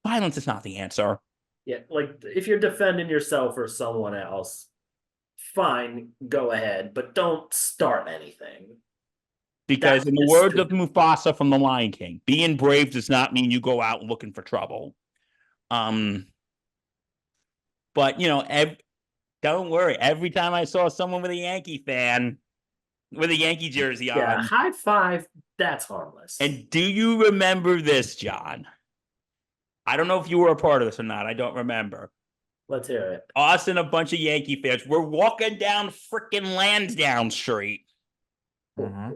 [SPEAKER 1] Violence is not the answer.
[SPEAKER 3] Yeah, like if you're defending yourself or someone else, fine, go ahead, but don't start anything.
[SPEAKER 1] Because in the words of Mufasa from The Lion King, being brave does not mean you go out looking for trouble. But don't worry. Every time I saw someone with a Yankee jersey on,
[SPEAKER 3] high five, that's harmless.
[SPEAKER 1] And do you remember this, John? I don't know if you were a part of this or not. I don't remember.
[SPEAKER 3] Let's hear it.
[SPEAKER 1] Us and a bunch of Yankee fans. We're walking down freaking Lansdowne Street.
[SPEAKER 2] Mm-hmm.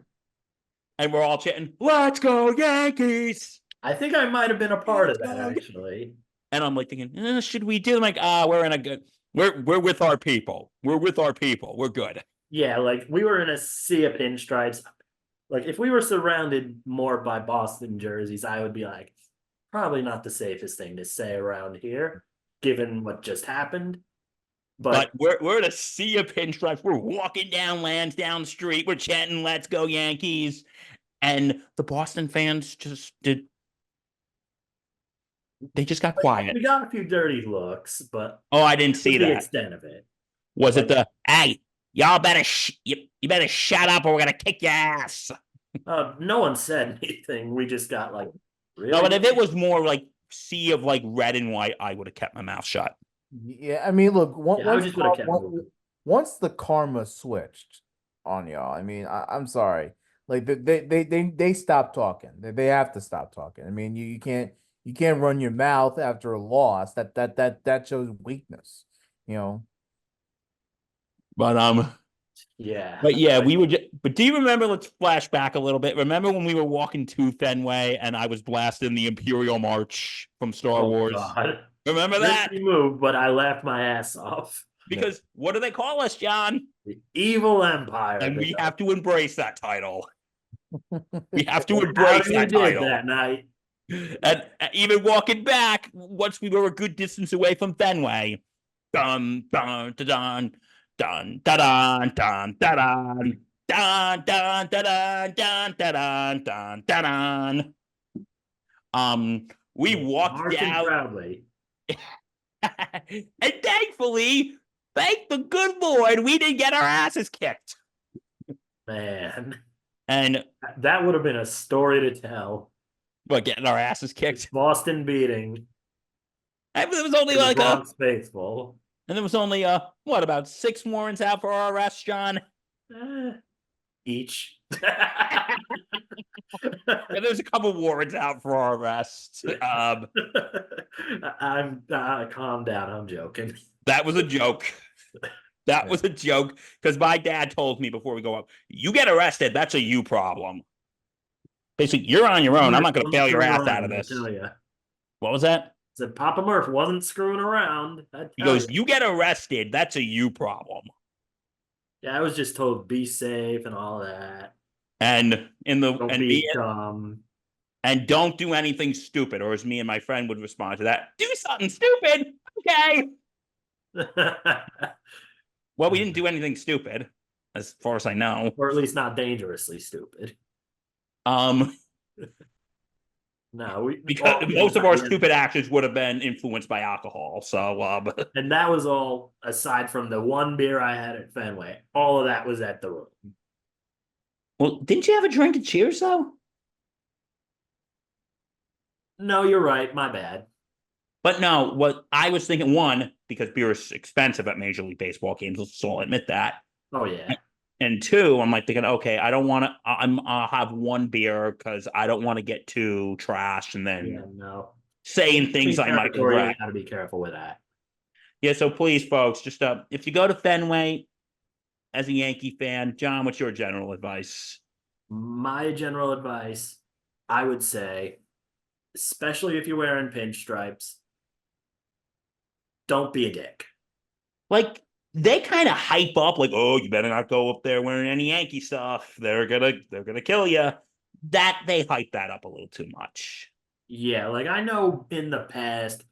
[SPEAKER 1] And we're all chanting, "Let's go Yankees!"
[SPEAKER 3] I think I might have been a part of that,
[SPEAKER 1] Let's go.
[SPEAKER 3] actually.
[SPEAKER 1] And I'm like thinking, should we do? I'm like, we're in a good. We're with our people. We're with our people. We're good.
[SPEAKER 3] Yeah, like we were in a sea of pinstripes. Like if we were surrounded more by Boston jerseys, I would be like, probably not the safest thing to say around here, given what just happened.
[SPEAKER 1] But we're in a sea of pinstripes. We're walking down Lansdowne Street. We're chanting, "Let's go Yankees!" And the Boston fans just did. They just got quiet.
[SPEAKER 3] We got a few dirty looks, but
[SPEAKER 1] Oh, I didn't see
[SPEAKER 3] the
[SPEAKER 1] that.
[SPEAKER 3] extent of it.
[SPEAKER 1] Was it the hey? Y'all better you better shut up or we're gonna kick your ass.
[SPEAKER 3] No one said anything. We just got like, really?
[SPEAKER 1] No, but if it was more like sea of like red and white, I would have kept my mouth shut.
[SPEAKER 2] Yeah, I mean, look,
[SPEAKER 3] Yeah, I just would have kept moving.
[SPEAKER 2] once the karma switched on y'all, I mean, I'm sorry, like they stopped talking. They have to stop talking. I mean, you can't run your mouth after a loss. That shows weakness, you know.
[SPEAKER 1] But
[SPEAKER 3] Yeah.
[SPEAKER 1] But yeah, we were. But do you remember? Let's flash back a little bit. Remember when we were walking to Fenway and I was blasting the Imperial March from Star Wars?
[SPEAKER 3] God.
[SPEAKER 1] Remember that?
[SPEAKER 3] Risky move, but I laughed my ass off.
[SPEAKER 1] Because what do they call us, John?
[SPEAKER 3] The evil empire.
[SPEAKER 1] And we have to embrace that title. We have to embrace
[SPEAKER 3] How you
[SPEAKER 1] that
[SPEAKER 3] did
[SPEAKER 1] title.
[SPEAKER 3] that night.
[SPEAKER 1] And even walking back, once we were a good distance away from Fenway, dun dun dun dun dun dun dun dun dun dun dun dun dun dun dun dun dun. We walked
[SPEAKER 3] Marching
[SPEAKER 1] down
[SPEAKER 3] proudly.
[SPEAKER 1] and thankfully, thank the good Lord, we didn't get our asses kicked.
[SPEAKER 3] Man.
[SPEAKER 1] And
[SPEAKER 3] that would have been a story to tell.
[SPEAKER 1] what, getting our asses kicked?
[SPEAKER 3] Boston beating.
[SPEAKER 1] And there was only
[SPEAKER 3] the
[SPEAKER 1] like
[SPEAKER 3] Bronx faithful.
[SPEAKER 1] and there was only what, about 6 warrants out for our arrest, John?
[SPEAKER 3] Each.
[SPEAKER 1] And there's a couple warrants out for our arrest.
[SPEAKER 3] I'm calm down. I'm joking.
[SPEAKER 1] That was a joke. That was a joke because my dad told me before we go up, you get arrested, that's a you problem. Basically, you're on your own. I'm not going to bail your ass out of this. What was that?
[SPEAKER 3] Said Papa Murph wasn't screwing around.
[SPEAKER 1] He goes, you get arrested, that's a you problem.
[SPEAKER 3] Yeah, I was just told be safe and all that.
[SPEAKER 1] And in the
[SPEAKER 3] Don't be dumb.
[SPEAKER 1] And don't do anything stupid, or as me and my friend would respond to that, do something stupid. Okay. Well, we didn't do anything stupid, as far as I know.
[SPEAKER 3] Or at least not dangerously stupid. No,
[SPEAKER 1] because most of our stupid actions would have been influenced by alcohol. So,
[SPEAKER 3] and that was all aside from the one beer I had at Fenway. All of that was at the room.
[SPEAKER 1] Well, didn't you have a drink at Cheers though?
[SPEAKER 3] No, you're right. My bad.
[SPEAKER 1] But no, what I was thinking, one, because beer is expensive at Major League Baseball games, so I'll admit that.
[SPEAKER 3] Oh yeah.
[SPEAKER 1] And two, I'm like thinking, okay, I don't want to. I'll have one beer because I don't want to get too trashed and then saying things I might regret.
[SPEAKER 3] Got to be careful with that.
[SPEAKER 1] Yeah, so please, folks, just if you go to Fenway as a Yankee fan, John, what's your general advice?
[SPEAKER 3] My general advice, I would say, especially if you're wearing pinstripes, don't be a dick.
[SPEAKER 1] Like, they kind of hype up, like, oh, you better not go up there wearing any Yankee stuff. They're gonna kill you. That they hype that up a little too much.
[SPEAKER 3] Yeah, like I know in the past,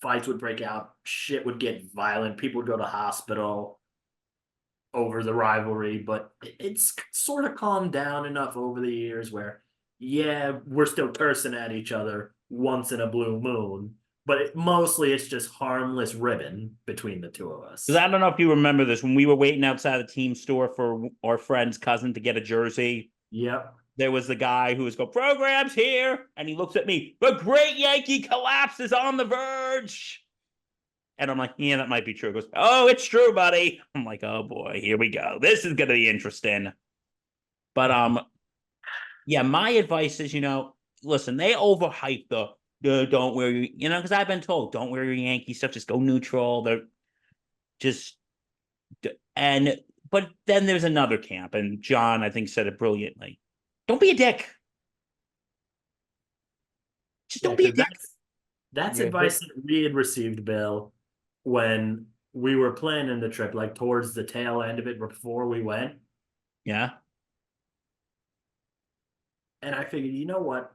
[SPEAKER 3] fights would break out, shit would get violent, people would go to hospital over the rivalry, but it's sort of calmed down enough over the years where, yeah, we're still cursing at each other once in a blue moon. But mostly it's just harmless ribbon between the two of us.
[SPEAKER 1] Because I don't know if you remember this, when we were waiting outside the team store for our friend's cousin to get a jersey.
[SPEAKER 3] Yep.
[SPEAKER 1] There was the guy who was going, program's here. And he looks at me, the great Yankee collapse is on the verge. And I'm like, yeah, that might be true. He goes, oh, it's true, buddy. I'm like, oh boy, here we go. This is going to be interesting. But yeah, my advice is, listen, they overhype don't wear your, because I've been told don't wear your Yankee stuff, just go neutral. They're just and but then there's another camp, and John I think said it brilliantly. Don't be a dick. Just
[SPEAKER 3] Yeah,
[SPEAKER 1] don't be a
[SPEAKER 3] because
[SPEAKER 1] dick.
[SPEAKER 3] that's
[SPEAKER 2] Yeah,
[SPEAKER 3] advice that we had received, Bill, when we were planning the trip, like towards the tail end of it before we went.
[SPEAKER 1] Yeah.
[SPEAKER 3] And I figured, you know what?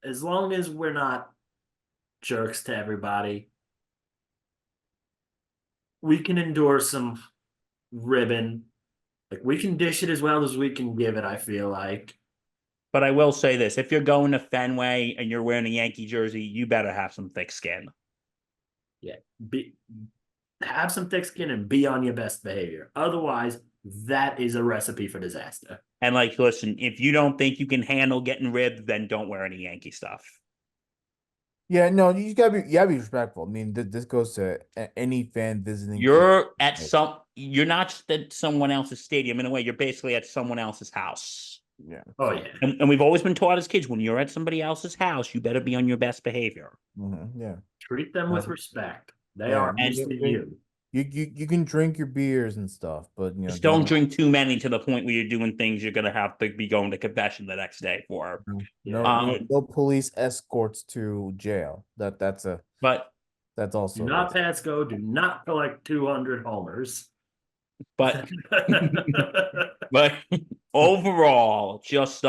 [SPEAKER 3] As long as we're not jerks to everybody, we can endure some ribbon. Like we can dish it as well as we can give it, I feel like.
[SPEAKER 1] But I will say this: if you're going to Fenway and you're wearing a Yankee jersey, you better have some thick skin.
[SPEAKER 3] Yeah. Have some thick skin and be on your best behavior. Otherwise, that is a recipe for disaster.
[SPEAKER 1] And like, listen, if you don't think you can handle getting ribbed, then don't wear any Yankee stuff.
[SPEAKER 2] Yeah, no, you gotta be respectful. I mean, this goes to any fan visiting team.
[SPEAKER 1] You're not just at someone else's stadium in a way. You're basically at someone else's house.
[SPEAKER 2] Yeah.
[SPEAKER 3] Oh,
[SPEAKER 2] so,
[SPEAKER 3] yeah.
[SPEAKER 1] And we've always been taught as kids, when you're at somebody else's house, you better be on your best behavior.
[SPEAKER 2] yeah.
[SPEAKER 3] Treat them with respect. They
[SPEAKER 2] Yeah,
[SPEAKER 3] are
[SPEAKER 1] and
[SPEAKER 3] hosting you.
[SPEAKER 2] You can drink your beers and stuff, but
[SPEAKER 1] Just don't drink too many to the point where you're doing things you're gonna have to be going to confession the next day for.
[SPEAKER 2] no police escorts to jail.
[SPEAKER 1] But
[SPEAKER 2] That's also
[SPEAKER 3] Do not pass go. Do not collect 200 homers.
[SPEAKER 1] but but overall, just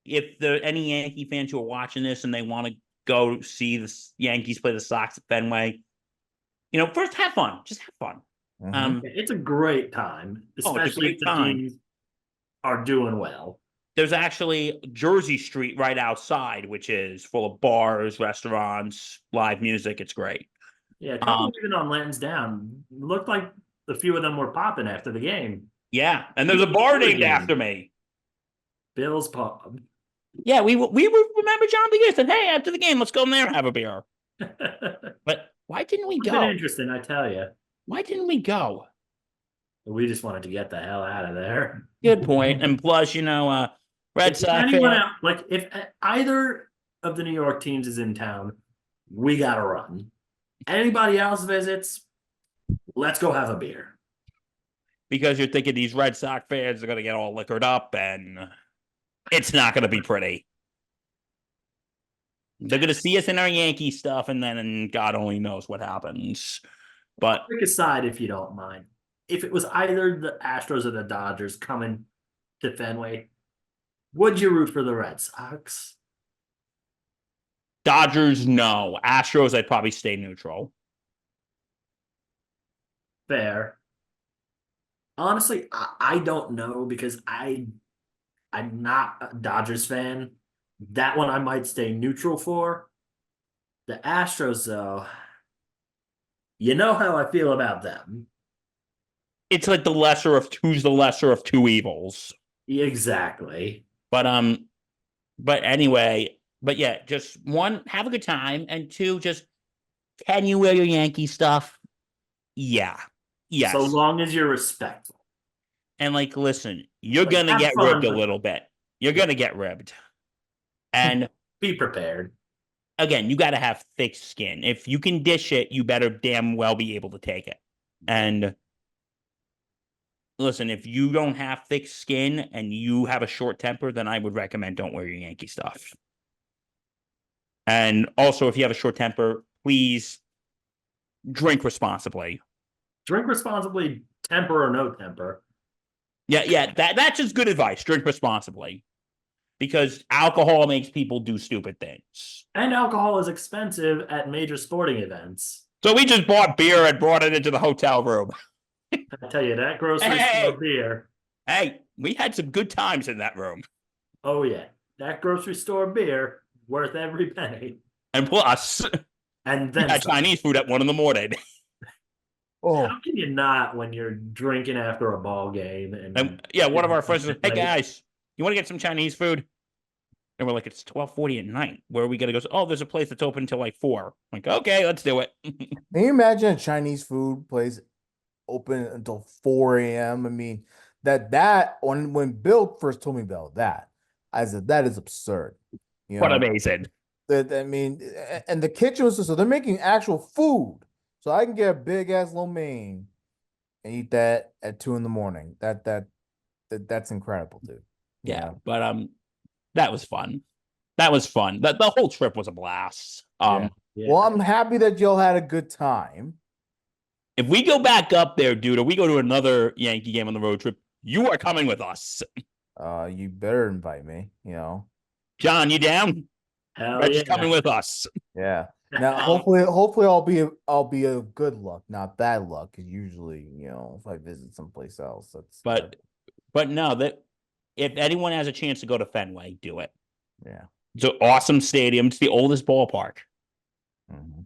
[SPEAKER 1] if there are any Yankee fans who are watching this and they want to go see the Yankees play the Sox at Fenway, first have fun. Just have fun.
[SPEAKER 3] It's a great time,
[SPEAKER 1] It's a
[SPEAKER 3] especially
[SPEAKER 1] great
[SPEAKER 3] if the
[SPEAKER 1] time.
[SPEAKER 3] teams are doing well.
[SPEAKER 1] There's actually Jersey Street right outside, which is full of bars, restaurants, live music. It's great.
[SPEAKER 3] Yeah, a couple even on Lansdowne. Looked like a few of them were popping after the game.
[SPEAKER 1] Yeah, and there's a bar named after me.
[SPEAKER 3] Bill's Pub.
[SPEAKER 1] Yeah, we remember John Beer said, "Hey, after the game, let's go in there and have a beer." But why didn't we
[SPEAKER 3] It's
[SPEAKER 1] go?
[SPEAKER 3] been interesting, I tell you.
[SPEAKER 1] Why didn't we go?
[SPEAKER 3] We just wanted to get the hell out of there.
[SPEAKER 1] Good point. And plus, Red Sox
[SPEAKER 3] anyone
[SPEAKER 1] fan.
[SPEAKER 3] out, like if either of the New York teams is in town, we gotta run. Anybody else visits, let's go have a beer.
[SPEAKER 1] Because you're thinking these Red Sox fans are going to get all liquored up, and it's not going to be pretty. They're going to see us in our Yankee stuff, and then God only knows what happens. But
[SPEAKER 3] quick aside, if you don't mind, if it was either the Astros or the Dodgers coming to Fenway, would you root for the Red Sox?
[SPEAKER 1] Dodgers, no. Astros, I'd probably stay neutral.
[SPEAKER 3] Fair. Honestly, I don't know because I'm not a Dodgers fan. That one I might stay neutral for. The Astros, though, you know how I feel about them.
[SPEAKER 1] It's like the lesser of two evils.
[SPEAKER 3] Exactly.
[SPEAKER 1] But anyway, but yeah, just one, have a good time, and two, just can you wear your Yankee stuff? Yeah. Yes.
[SPEAKER 3] So long as you're respectful.
[SPEAKER 1] And like, listen, you're gonna get ribbed a little bit. You're gonna get ribbed. And
[SPEAKER 3] be prepared.
[SPEAKER 1] Again, you gotta have thick skin. If you can dish it, you better damn well be able to take it. And listen, if you don't have thick skin and you have a short temper, then I would recommend don't wear your Yankee stuff. And also, if you have a short temper, please drink responsibly.
[SPEAKER 3] Drink responsibly, temper or no temper.
[SPEAKER 1] Yeah, that's just good advice. Drink responsibly. Because alcohol makes people do stupid things.
[SPEAKER 3] And alcohol is expensive at major sporting events.
[SPEAKER 1] So we just bought beer and brought it into the hotel room.
[SPEAKER 3] I tell you, that grocery store beer.
[SPEAKER 1] Hey, we had some good times in that room.
[SPEAKER 3] Oh, yeah. That grocery store beer, worth every penny.
[SPEAKER 1] And plus,
[SPEAKER 3] and then
[SPEAKER 1] had Chinese food at 1 a.m.
[SPEAKER 3] How can you not when you're drinking after a ball game?
[SPEAKER 1] And yeah, one of our friends was, "Hey guys, you want to get some Chinese food?" And we're like, "It's 12:40 at night. Where are we gonna go?" "Oh, there's a place that's open until like 4." I'm like, "Okay, let's do it."
[SPEAKER 2] Can you imagine a Chinese food place open until 4 a.m.? I mean, when Bill first told me about that, I said that is absurd. You
[SPEAKER 1] What
[SPEAKER 2] know,
[SPEAKER 1] amazing.
[SPEAKER 2] I mean, and the kitchen was so they're making actual food, so I can get a big ass lo mein and eat that at 2 in the morning. That's incredible, dude. You
[SPEAKER 1] Yeah,
[SPEAKER 2] know?
[SPEAKER 1] but that was fun. That was fun. The whole trip was a blast.
[SPEAKER 2] Yeah.
[SPEAKER 3] Yeah.
[SPEAKER 2] Well, I'm happy that y'all had a good time.
[SPEAKER 1] If we go back up there, dude, or we go to another Yankee game on the road trip, you are coming with us.
[SPEAKER 2] You better invite me. You know.
[SPEAKER 1] John, you down?
[SPEAKER 3] Hell
[SPEAKER 1] Reg's
[SPEAKER 3] yeah.
[SPEAKER 1] coming with us.
[SPEAKER 2] Yeah. Now,
[SPEAKER 1] Um,
[SPEAKER 2] hopefully, I'll be a good luck, not bad luck. Because usually, if I visit someplace else, that's
[SPEAKER 1] but no, that if anyone has a chance to go to Fenway, do it.
[SPEAKER 2] yeah.
[SPEAKER 1] It's an awesome stadium. It's the oldest ballpark.
[SPEAKER 2] Mhm.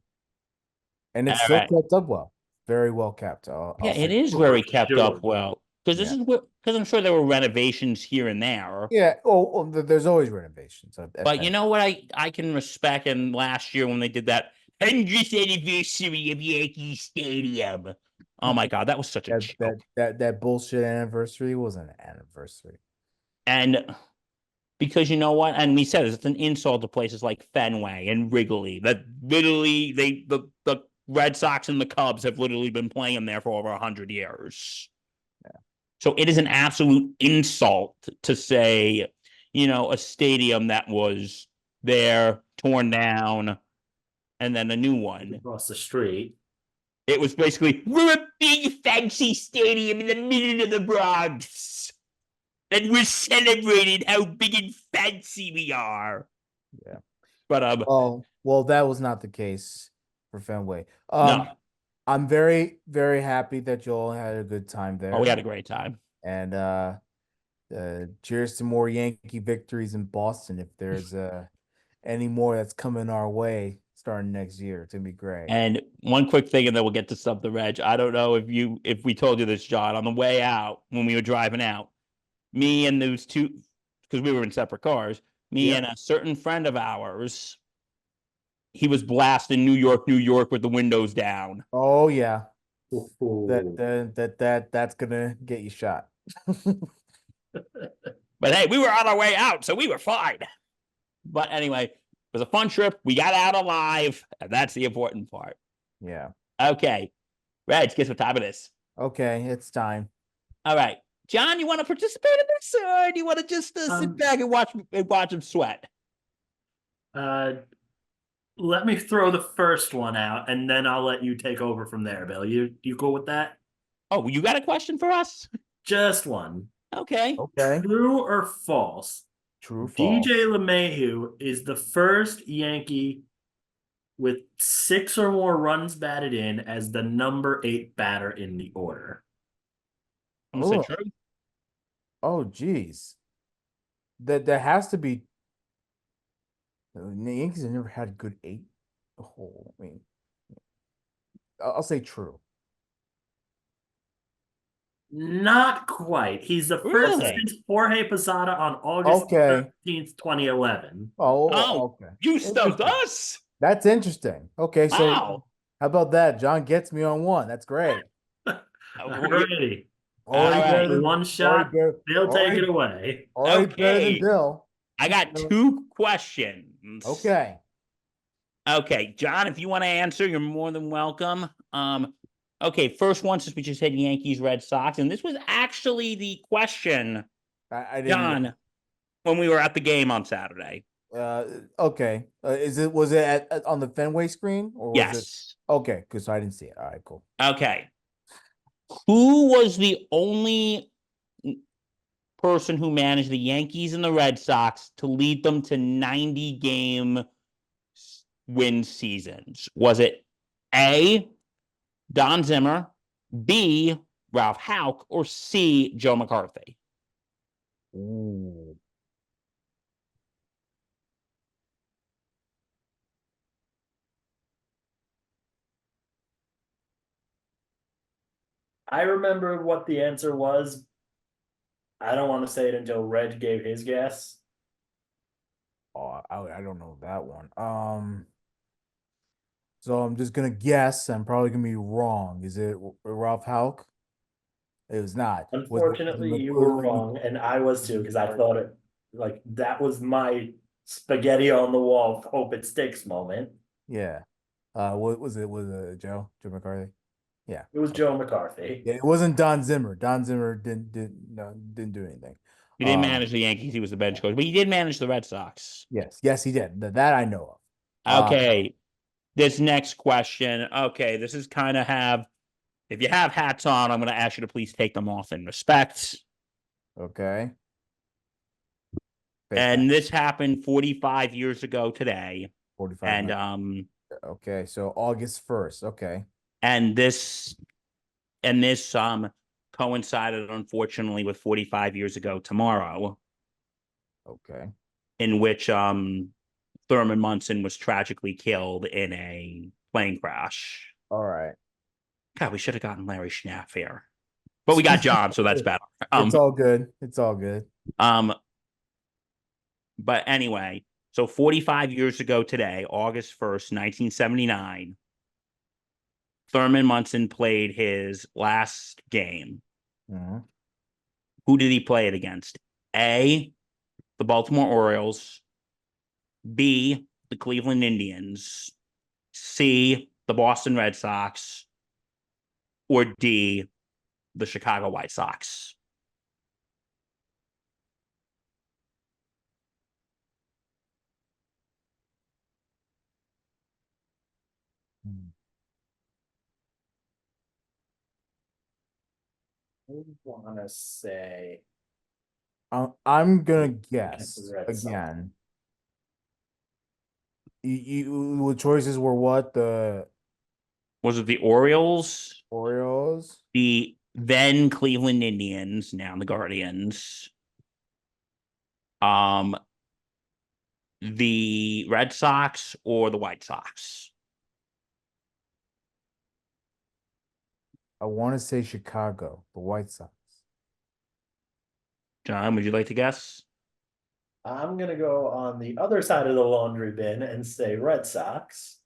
[SPEAKER 2] And
[SPEAKER 1] All
[SPEAKER 2] it's still
[SPEAKER 1] right.
[SPEAKER 2] kept up well, very well kept.
[SPEAKER 1] Yeah,
[SPEAKER 2] I'll
[SPEAKER 1] it
[SPEAKER 2] say,
[SPEAKER 1] is
[SPEAKER 3] Oh, for
[SPEAKER 1] very kept
[SPEAKER 3] sure.
[SPEAKER 1] up well. Because this
[SPEAKER 2] yeah,
[SPEAKER 1] is what because I'm sure there were renovations here and there.
[SPEAKER 2] yeah. Oh, there's always renovations at
[SPEAKER 1] But you
[SPEAKER 2] Penn.
[SPEAKER 1] know what I can respect, and last year when they did that 100th anniversary of Yankee Stadium. Oh my God, that was such a joke.
[SPEAKER 2] That bullshit anniversary wasn't an anniversary.
[SPEAKER 1] And because you know what, and we said this, it's an insult to places like Fenway and Wrigley that literally the Red Sox and the Cubs have literally been playing there for over 100 years.
[SPEAKER 2] Yeah.
[SPEAKER 1] So it is an absolute insult to say, a stadium that was there, torn down, and then a new one.
[SPEAKER 3] Across the street.
[SPEAKER 1] It was basically, we're a big fancy stadium in the middle of the Bronx. And we're celebrating how big and fancy we are.
[SPEAKER 2] Yeah.
[SPEAKER 1] But
[SPEAKER 2] Oh, well, that was not the case for Fenway.
[SPEAKER 1] no.
[SPEAKER 2] I'm very, very happy that you all had a good time
[SPEAKER 1] Oh, we
[SPEAKER 2] there.
[SPEAKER 1] had a great time.
[SPEAKER 2] And cheers to more Yankee victories in Boston. If there's any more that's coming our way starting next year, it's gonna be great.
[SPEAKER 1] And one quick thing, and then we'll get to stuff the Reg. I don't know if we told you this, John, on the way out when we were driving out, me and those two, because we were in separate cars, me
[SPEAKER 2] Yep.
[SPEAKER 1] and a certain friend of ours, he was blasting New York, New York with the windows down.
[SPEAKER 2] Oh yeah,
[SPEAKER 3] Ooh.
[SPEAKER 2] that's gonna get you shot.
[SPEAKER 1] But hey, we were on our way out, so we were fine. But anyway, it was a fun trip. We got out alive, and that's the important part.
[SPEAKER 2] Yeah.
[SPEAKER 1] Okay. Reg, guess what time it is?
[SPEAKER 2] Okay, it's time.
[SPEAKER 1] All right. John, you want to participate in this, or do you want to just sit back and watch him sweat?
[SPEAKER 3] Let me throw the first one out, and then I'll let you take over from there, Bill. You cool with that?
[SPEAKER 1] Oh, you got a question for us?
[SPEAKER 3] Just one.
[SPEAKER 1] Okay.
[SPEAKER 2] Okay.
[SPEAKER 3] True or false?
[SPEAKER 2] True or false?
[SPEAKER 3] DJ LeMahieu is the first Yankee with 6 or more runs batted in as the number 8 batter in the order.
[SPEAKER 1] I'm gonna say
[SPEAKER 2] Oh,
[SPEAKER 1] true.
[SPEAKER 2] oh, geez. That has to be. The Yankees have never had a good eight. Oh, I mean, I'll say true.
[SPEAKER 3] Not quite. He's the first
[SPEAKER 1] Really?
[SPEAKER 3] since Jorge Posada on August
[SPEAKER 2] Okay.
[SPEAKER 3] 13th, 2011.
[SPEAKER 1] Oh,
[SPEAKER 2] Okay.
[SPEAKER 1] you stumped
[SPEAKER 2] Interesting.
[SPEAKER 1] us.
[SPEAKER 2] That's interesting. Okay, so
[SPEAKER 1] Wow.
[SPEAKER 2] how about that? John gets me on one. That's great.
[SPEAKER 3] Alrighty.
[SPEAKER 1] All
[SPEAKER 2] Already better
[SPEAKER 1] right.
[SPEAKER 2] than
[SPEAKER 3] One shot. They'll take it away.
[SPEAKER 2] already better than
[SPEAKER 1] Okay.
[SPEAKER 2] Bill.
[SPEAKER 1] I got 2 questions.
[SPEAKER 2] Okay.
[SPEAKER 1] Okay, John, if you want to answer, you're more than welcome. Okay, first one, since we just said Yankees, Red Sox, and this was actually the question,
[SPEAKER 2] I didn't.
[SPEAKER 1] John, when we were at the game on Saturday.
[SPEAKER 2] Okay. Was it on the Fenway screen or was it?
[SPEAKER 1] Yes.
[SPEAKER 2] Okay, because I didn't see it. All right, cool.
[SPEAKER 1] Okay. Who was the only person who managed the Yankees and the Red Sox to lead them to 90 game win seasons? Was it A, Don Zimmer, B, Ralph Houck, or C, Joe McCarthy?
[SPEAKER 2] Ooh.
[SPEAKER 3] I remember what the answer was. I don't want to say it until Reg gave his guess.
[SPEAKER 2] Oh, I don't know that one. So I'm just gonna guess. I'm probably gonna be wrong. Is it Ralph Houck? It was not.
[SPEAKER 3] Unfortunately, you were wrong, and I was too, because I thought it like that was my spaghetti on the wall, hope it sticks moment.
[SPEAKER 2] Yeah. What was it? Was it Joe McCarthy? Yeah.
[SPEAKER 3] It was Joe McCarthy.
[SPEAKER 2] Yeah, it wasn't Don Zimmer. Don Zimmer didn't do anything.
[SPEAKER 1] He didn't manage the Yankees. He was the bench coach, but he did manage the Red Sox.
[SPEAKER 2] Yes, he did. That I know of.
[SPEAKER 1] Okay. This next question. Okay, this is kind of if you have hats on, I'm going to ask you to please take them off in respect.
[SPEAKER 2] Okay.
[SPEAKER 1] And this happened 45 years ago today.
[SPEAKER 2] 45.
[SPEAKER 1] And
[SPEAKER 2] okay, so August 1st. Okay.
[SPEAKER 1] and this coincided unfortunately with 45 years ago tomorrow.
[SPEAKER 2] Okay.
[SPEAKER 1] In which Thurman Munson was tragically killed in a plane crash.
[SPEAKER 2] All right.
[SPEAKER 1] God, we should have gotten Larry Schnapp here. But we got John, so that's better.
[SPEAKER 2] It's all good. It's all good.
[SPEAKER 1] But anyway, so 45 years ago today, August 1st, 1979, Thurman Munson played his last game.
[SPEAKER 2] Mm-hmm.
[SPEAKER 1] Who did he play it against? A, the Baltimore Orioles. B, the Cleveland Indians. C, the Boston Red Sox. Or D, the Chicago White Sox.
[SPEAKER 3] I want to say
[SPEAKER 2] I'm gonna guess
[SPEAKER 3] the Red Sox.
[SPEAKER 2] again. The choices were what? The
[SPEAKER 1] Was it the Orioles,
[SPEAKER 2] Orioles?
[SPEAKER 1] the then Cleveland Indians, now the Guardians, the Red Sox, or the White Sox?
[SPEAKER 2] I want to say Chicago, the White Sox.
[SPEAKER 1] John, would you like to guess?
[SPEAKER 3] I'm gonna go on the other side of the laundry bin and say Red Sox.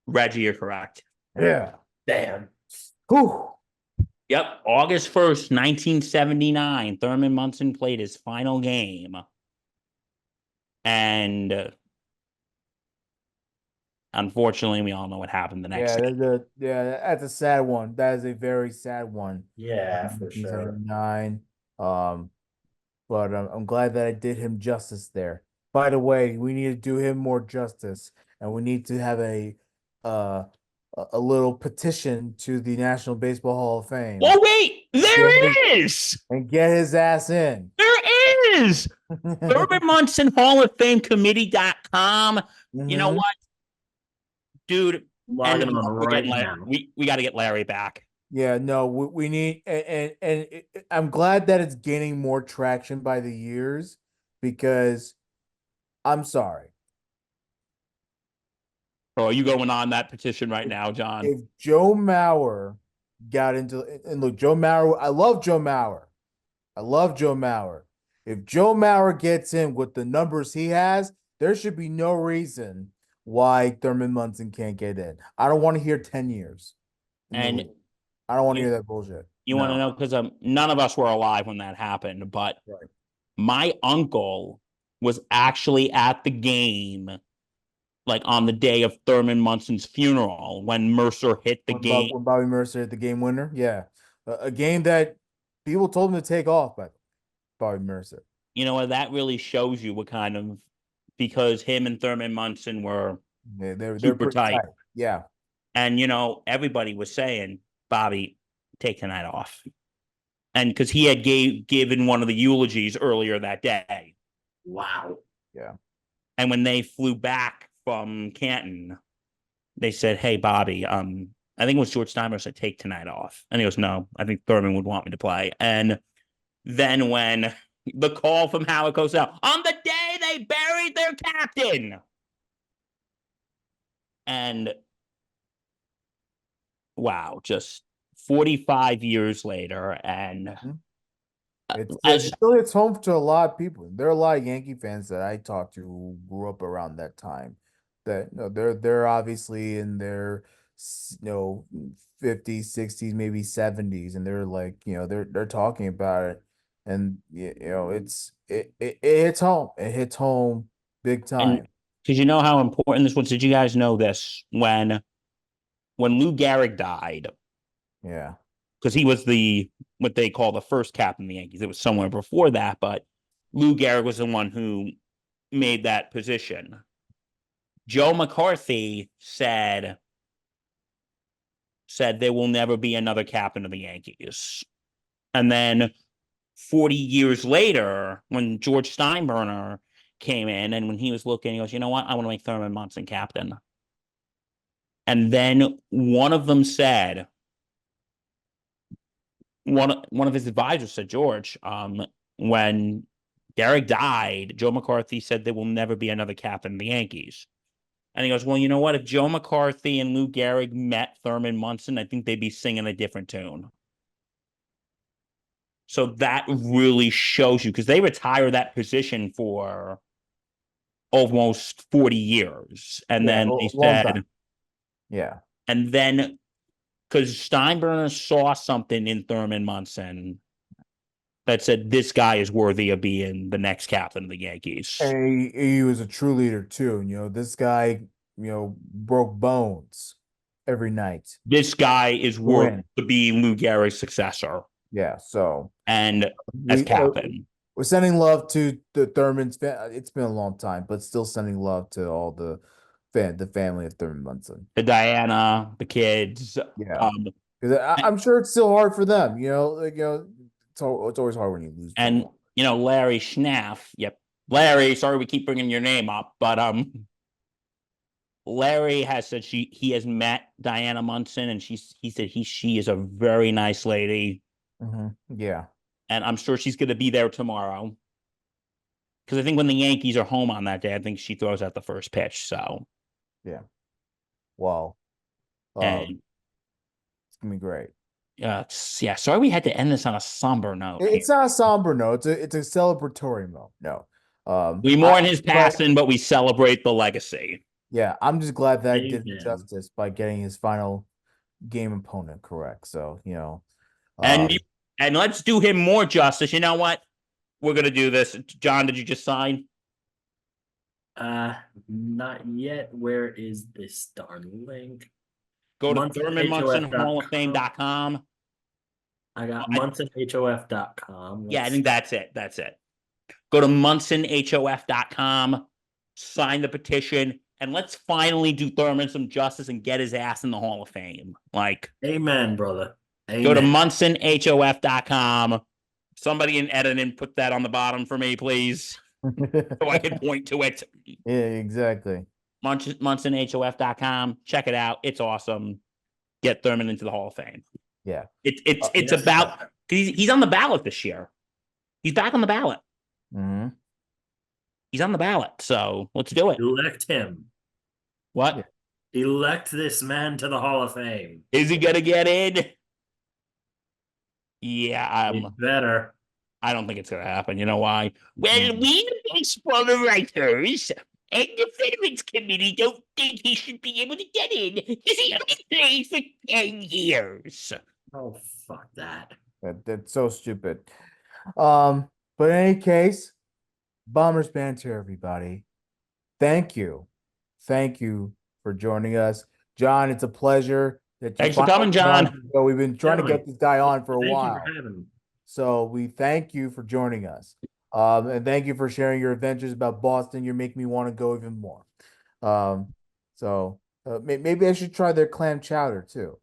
[SPEAKER 1] Reggie, you're correct.
[SPEAKER 2] Yeah.
[SPEAKER 3] Damn.
[SPEAKER 2] Whew.
[SPEAKER 1] Yep, August 1st, 1979, Thurman Munson played his final game. And unfortunately, we all know what happened the next day.
[SPEAKER 2] That's a sad one. That is a very sad one.
[SPEAKER 3] Yeah, for sure.
[SPEAKER 2] 1979. But I'm glad that I did him justice there. By the way, we need to do him more justice, and we need to have a little petition to the National Baseball Hall of Fame.
[SPEAKER 1] Oh, wait, there is.
[SPEAKER 2] And get his ass in.
[SPEAKER 1] There is. Thurman Munson Hall of Fame Committee.com. You know what, dude?
[SPEAKER 3] Logging on right now.
[SPEAKER 1] We got to get Larry back.
[SPEAKER 2] Yeah, no, we need, and I'm glad that it's gaining more traction by the years, because I'm sorry.
[SPEAKER 1] Oh, are you going on that petition right now, John?
[SPEAKER 2] If Joe Mauer got into, and look, Joe Mauer, I love Joe Mauer. I love Joe Mauer. If Joe Mauer gets in with the numbers he has, there should be no reason why Thurman Munson can't get in. I don't want to hear 10 years.
[SPEAKER 1] And
[SPEAKER 2] I don't want to hear that bullshit.
[SPEAKER 1] You want to know, because none of us were alive when that happened, but my uncle was actually at the game, like on the day of Thurman Munson's funeral, when Mercer hit the game.
[SPEAKER 2] When Bobby Mercer hit the game winner, yeah, a game that people told him to take off, but Bobby Mercer.
[SPEAKER 1] You know what? That really shows you what kind of, because him and Thurman Munson were
[SPEAKER 2] they're
[SPEAKER 1] super tight.
[SPEAKER 2] Yeah,
[SPEAKER 1] and everybody was saying, Bobby, take tonight off. And because he had given one of the eulogies earlier that day.
[SPEAKER 3] Wow.
[SPEAKER 2] Yeah.
[SPEAKER 1] And when they flew back from Canton, they said, hey, Bobby, I think it was George Steinbrenner said, take tonight off. And he goes, no, I think Thurman would want me to play. And then when the call from Howard goes out, on the day they buried their captain. And wow, just 45 years later, and
[SPEAKER 2] it still hits home to a lot of people. There are a lot of Yankee fans that I talked to who grew up around that time. That they're obviously in their 50s, 60s, maybe 70s, and they're like, they're talking about it. and it hits home. It hits home big
[SPEAKER 1] And
[SPEAKER 2] time.
[SPEAKER 1] because you know how important this was, did you guys know this when Lou Gehrig died?
[SPEAKER 2] Yeah.
[SPEAKER 1] Because he was the what they call the first captain of the Yankees. It was somewhere before that, but Lou Gehrig was the one who made that position. Joe McCarthy said there will never be another captain of the Yankees. And then 40 years later, when George Steinbrenner came in and when he was looking, he goes, you know what? I want to make Thurman Munson captain. And then one of them said, one of his advisors said, George, when Derek died, Joe McCarthy said there will never be another captain in the Yankees. And he goes, well, you know what? If Joe McCarthy and Lou Gehrig met Thurman Munson, I think they'd be singing a different tune. So that really shows you because they retire that position for almost 40 years. And
[SPEAKER 2] Yeah,
[SPEAKER 1] then
[SPEAKER 2] a
[SPEAKER 1] they
[SPEAKER 2] long time.
[SPEAKER 1] said,
[SPEAKER 2] Yeah.
[SPEAKER 1] and then because Steinbrenner saw something in Thurman Munson that said this guy is worthy of being the next captain of the Yankees.
[SPEAKER 2] And he was a true leader too. This guy, broke bones every night
[SPEAKER 1] This guy is
[SPEAKER 2] to
[SPEAKER 1] worthy
[SPEAKER 2] win.
[SPEAKER 1] to be Lou Gehrig's successor
[SPEAKER 2] Yeah. So
[SPEAKER 1] and as
[SPEAKER 2] we
[SPEAKER 1] captain.
[SPEAKER 2] we're sending love to the Thurman's. It's been a long time, but still sending love to all the family of Thurman Munson.
[SPEAKER 1] The Diana, the kids.
[SPEAKER 2] Yeah,
[SPEAKER 1] Um,
[SPEAKER 2] because I'm sure it's still hard for them. It's always hard when you lose
[SPEAKER 1] and
[SPEAKER 2] people.
[SPEAKER 1] Larry Schnaff. Yep. Larry, sorry we keep bringing your name up, but Larry has said he has met Diana Munson and he said she is a very nice lady
[SPEAKER 2] Yeah.
[SPEAKER 1] and I'm sure she's going to be there tomorrow. Because I think when the Yankees are home on that day, I think she throws out the first pitch. So
[SPEAKER 2] Yeah. Well,
[SPEAKER 1] and
[SPEAKER 2] it's gonna be great.
[SPEAKER 1] yeah, sorry we had to end this on a somber note here.
[SPEAKER 2] It's not a somber note. It's a celebratory note. No.
[SPEAKER 1] We
[SPEAKER 2] I
[SPEAKER 1] mourn his
[SPEAKER 2] but
[SPEAKER 1] passing, but we celebrate the legacy.
[SPEAKER 2] yeah, I'm just glad that I did him
[SPEAKER 3] Amen.
[SPEAKER 2] justice by getting his final game opponent correct. So,
[SPEAKER 1] And
[SPEAKER 2] um,
[SPEAKER 1] and let's do him more justice. You know what? We're gonna do this. John, did you just sign?
[SPEAKER 3] Uh, Not yet. Where is this darn link?
[SPEAKER 1] Go to
[SPEAKER 3] MunsonHOF.com.
[SPEAKER 1] ThurmanMunsonHallOfFame.com.
[SPEAKER 3] I got
[SPEAKER 1] I,
[SPEAKER 3] MunsonHOF.com.
[SPEAKER 1] yeah, I think that's it. That's it. Go to MunsonHOF.com, sign the petition, and let's finally do Thurman some justice and get his ass in the Hall of Fame. Like,
[SPEAKER 3] Amen, brother.
[SPEAKER 1] go to
[SPEAKER 3] Amen.
[SPEAKER 1] MunsonHOF.com. Somebody in editing put that on the bottom for me, please, so I can point to it.
[SPEAKER 2] yeah, exactly.
[SPEAKER 1] MunsonHOF.com. Check it out. It's awesome. Get Thurman into the Hall of Fame.
[SPEAKER 2] Yeah.
[SPEAKER 1] It's
[SPEAKER 3] Yes.
[SPEAKER 1] about he's on the ballot this year. He's back on the ballot.
[SPEAKER 2] Hmm.
[SPEAKER 1] He's on the ballot. So let's do it.
[SPEAKER 3] Elect him.
[SPEAKER 1] What?
[SPEAKER 2] Yeah.
[SPEAKER 3] Elect this man to the Hall of Fame.
[SPEAKER 1] Is he gonna get in? Yeah,
[SPEAKER 3] He better.
[SPEAKER 1] I don't think it's gonna happen. You know why? Well,
[SPEAKER 2] Mhm.
[SPEAKER 1] we the baseball writers and the Veterans Committee don't think he should be able to get in because he only played for 10 years.
[SPEAKER 3] Oh, fuck that.
[SPEAKER 2] That's so stupid. But in any case, Bombers Banter, everybody. Thank you. Thank you for joining us. John, it's a pleasure that you
[SPEAKER 1] Thanks for
[SPEAKER 2] finally
[SPEAKER 1] coming,
[SPEAKER 2] came on
[SPEAKER 1] John.
[SPEAKER 2] the show. We've been trying to
[SPEAKER 3] Gentlemen,
[SPEAKER 2] get this guy on for a
[SPEAKER 3] thank you for
[SPEAKER 2] while.
[SPEAKER 3] having me.
[SPEAKER 2] So we thank you for joining us. And thank you for sharing your adventures about Boston. You're making me want to go even more. Um, maybe I should try their clam chowder too.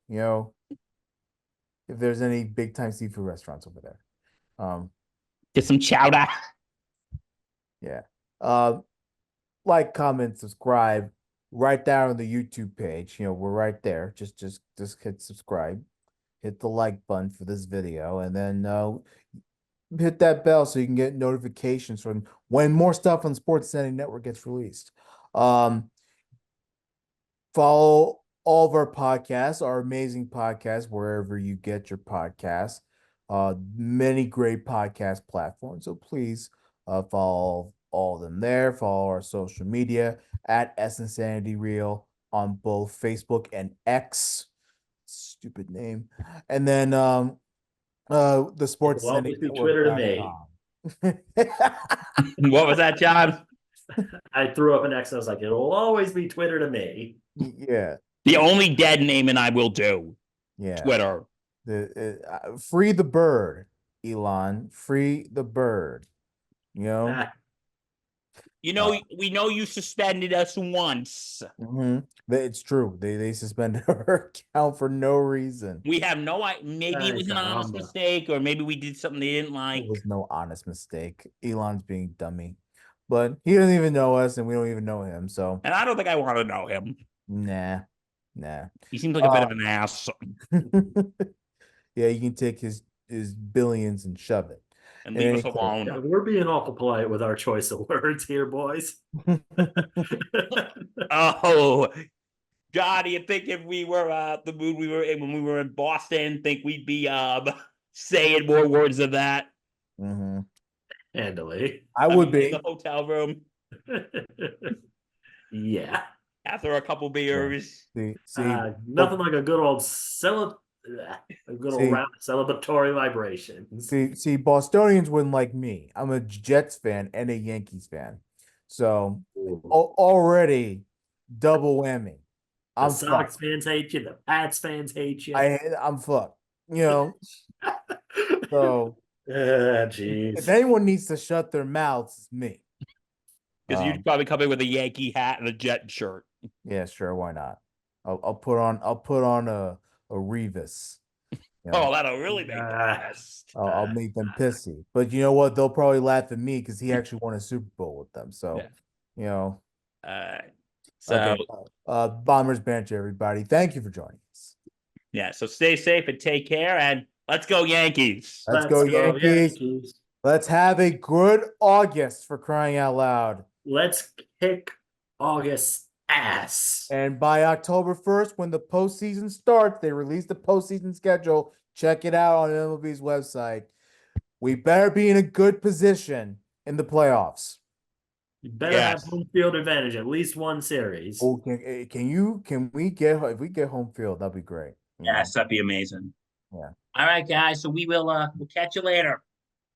[SPEAKER 2] If there's any big time seafood restaurants over there.
[SPEAKER 1] Get some chowder.
[SPEAKER 2] Yeah. Like, comment, subscribe right there on the YouTube page. We're right there. Just hit subscribe, hit the like button for this video, and then hit that bell so you can get notifications from when more stuff on Sports Standing Network gets released. Follow all of our podcasts, our amazing podcasts, wherever you get your podcasts. Many great podcast platforms. So please follow all of them there. Follow our social media at Insanity Real on both Facebook and X. Stupid name. And then The sports
[SPEAKER 3] It'll always be Twitter to me.
[SPEAKER 1] What was that, John?
[SPEAKER 3] I threw up an X. I was like, it'll always be Twitter to me.
[SPEAKER 2] Yeah,
[SPEAKER 1] The only dead name and I will do.
[SPEAKER 2] yeah.
[SPEAKER 1] Twitter.
[SPEAKER 2] Free the bird, Elon. Free the bird. You know.
[SPEAKER 3] Ah,
[SPEAKER 1] We know you suspended us once.
[SPEAKER 2] It's true. They suspended our account for no reason.
[SPEAKER 1] We have maybe it was an honest
[SPEAKER 3] caramba.
[SPEAKER 1] mistake, or maybe we did something they didn't like.
[SPEAKER 2] It was no honest mistake. Elon's being dummy, but he doesn't even know us, and we don't even know him. So,
[SPEAKER 1] And I don't think I want to know him.
[SPEAKER 2] nah.
[SPEAKER 1] He seems like a bit of an ass.
[SPEAKER 2] Yeah, you can take his billions and shove it.
[SPEAKER 1] And leave us
[SPEAKER 2] Okay.
[SPEAKER 1] alone.
[SPEAKER 3] Yeah, we're being awful polite with our choice of words here, boys.
[SPEAKER 1] Oh, God, do you think if we were the mood we were in when we were in Boston, think we'd be saying more words than that?
[SPEAKER 3] Handily.
[SPEAKER 2] I would be
[SPEAKER 1] in the hotel room
[SPEAKER 3] Yeah.
[SPEAKER 1] after a couple beers.
[SPEAKER 3] Nothing like a good old celebratory vibrations.
[SPEAKER 2] See, Bostonians wouldn't like me. I'm a Jets fan and a Yankees fan, so already double whammy.
[SPEAKER 3] The Sox fans hate you. The Pats fans hate you.
[SPEAKER 2] I'm fucked. You know. So,
[SPEAKER 3] jeez.
[SPEAKER 2] if anyone needs to shut their mouths, it's me.
[SPEAKER 1] Because you'd probably come in with a Yankee hat and a Jet shirt.
[SPEAKER 2] Yeah, sure. Why not? I'll put on a Revis. You know?
[SPEAKER 1] Oh, that'll really make them pissed.
[SPEAKER 2] I'll make them pissy. But you know what? They'll probably laugh at me because he actually won a Super Bowl with them. So, you know.
[SPEAKER 1] So,
[SPEAKER 2] okay. Bombers Banter, everybody. Thank you for joining us.
[SPEAKER 1] Yeah. So stay safe and take care. And let's go Yankees.
[SPEAKER 2] Let's go Yankees. Let's have a good August, for crying out loud.
[SPEAKER 3] Let's kick August ass.
[SPEAKER 2] And by October 1st, when the postseason starts, they release the postseason schedule. Check it out on MLB's website. We better be in a good position in the playoffs.
[SPEAKER 3] You better have home field advantage, at least one series.
[SPEAKER 2] Oh, can we get, if we get home field, that'd be great.
[SPEAKER 1] Yes, that'd be amazing.
[SPEAKER 2] Yeah.
[SPEAKER 1] All right, guys. So we'll catch you later.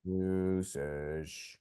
[SPEAKER 2] Deuces.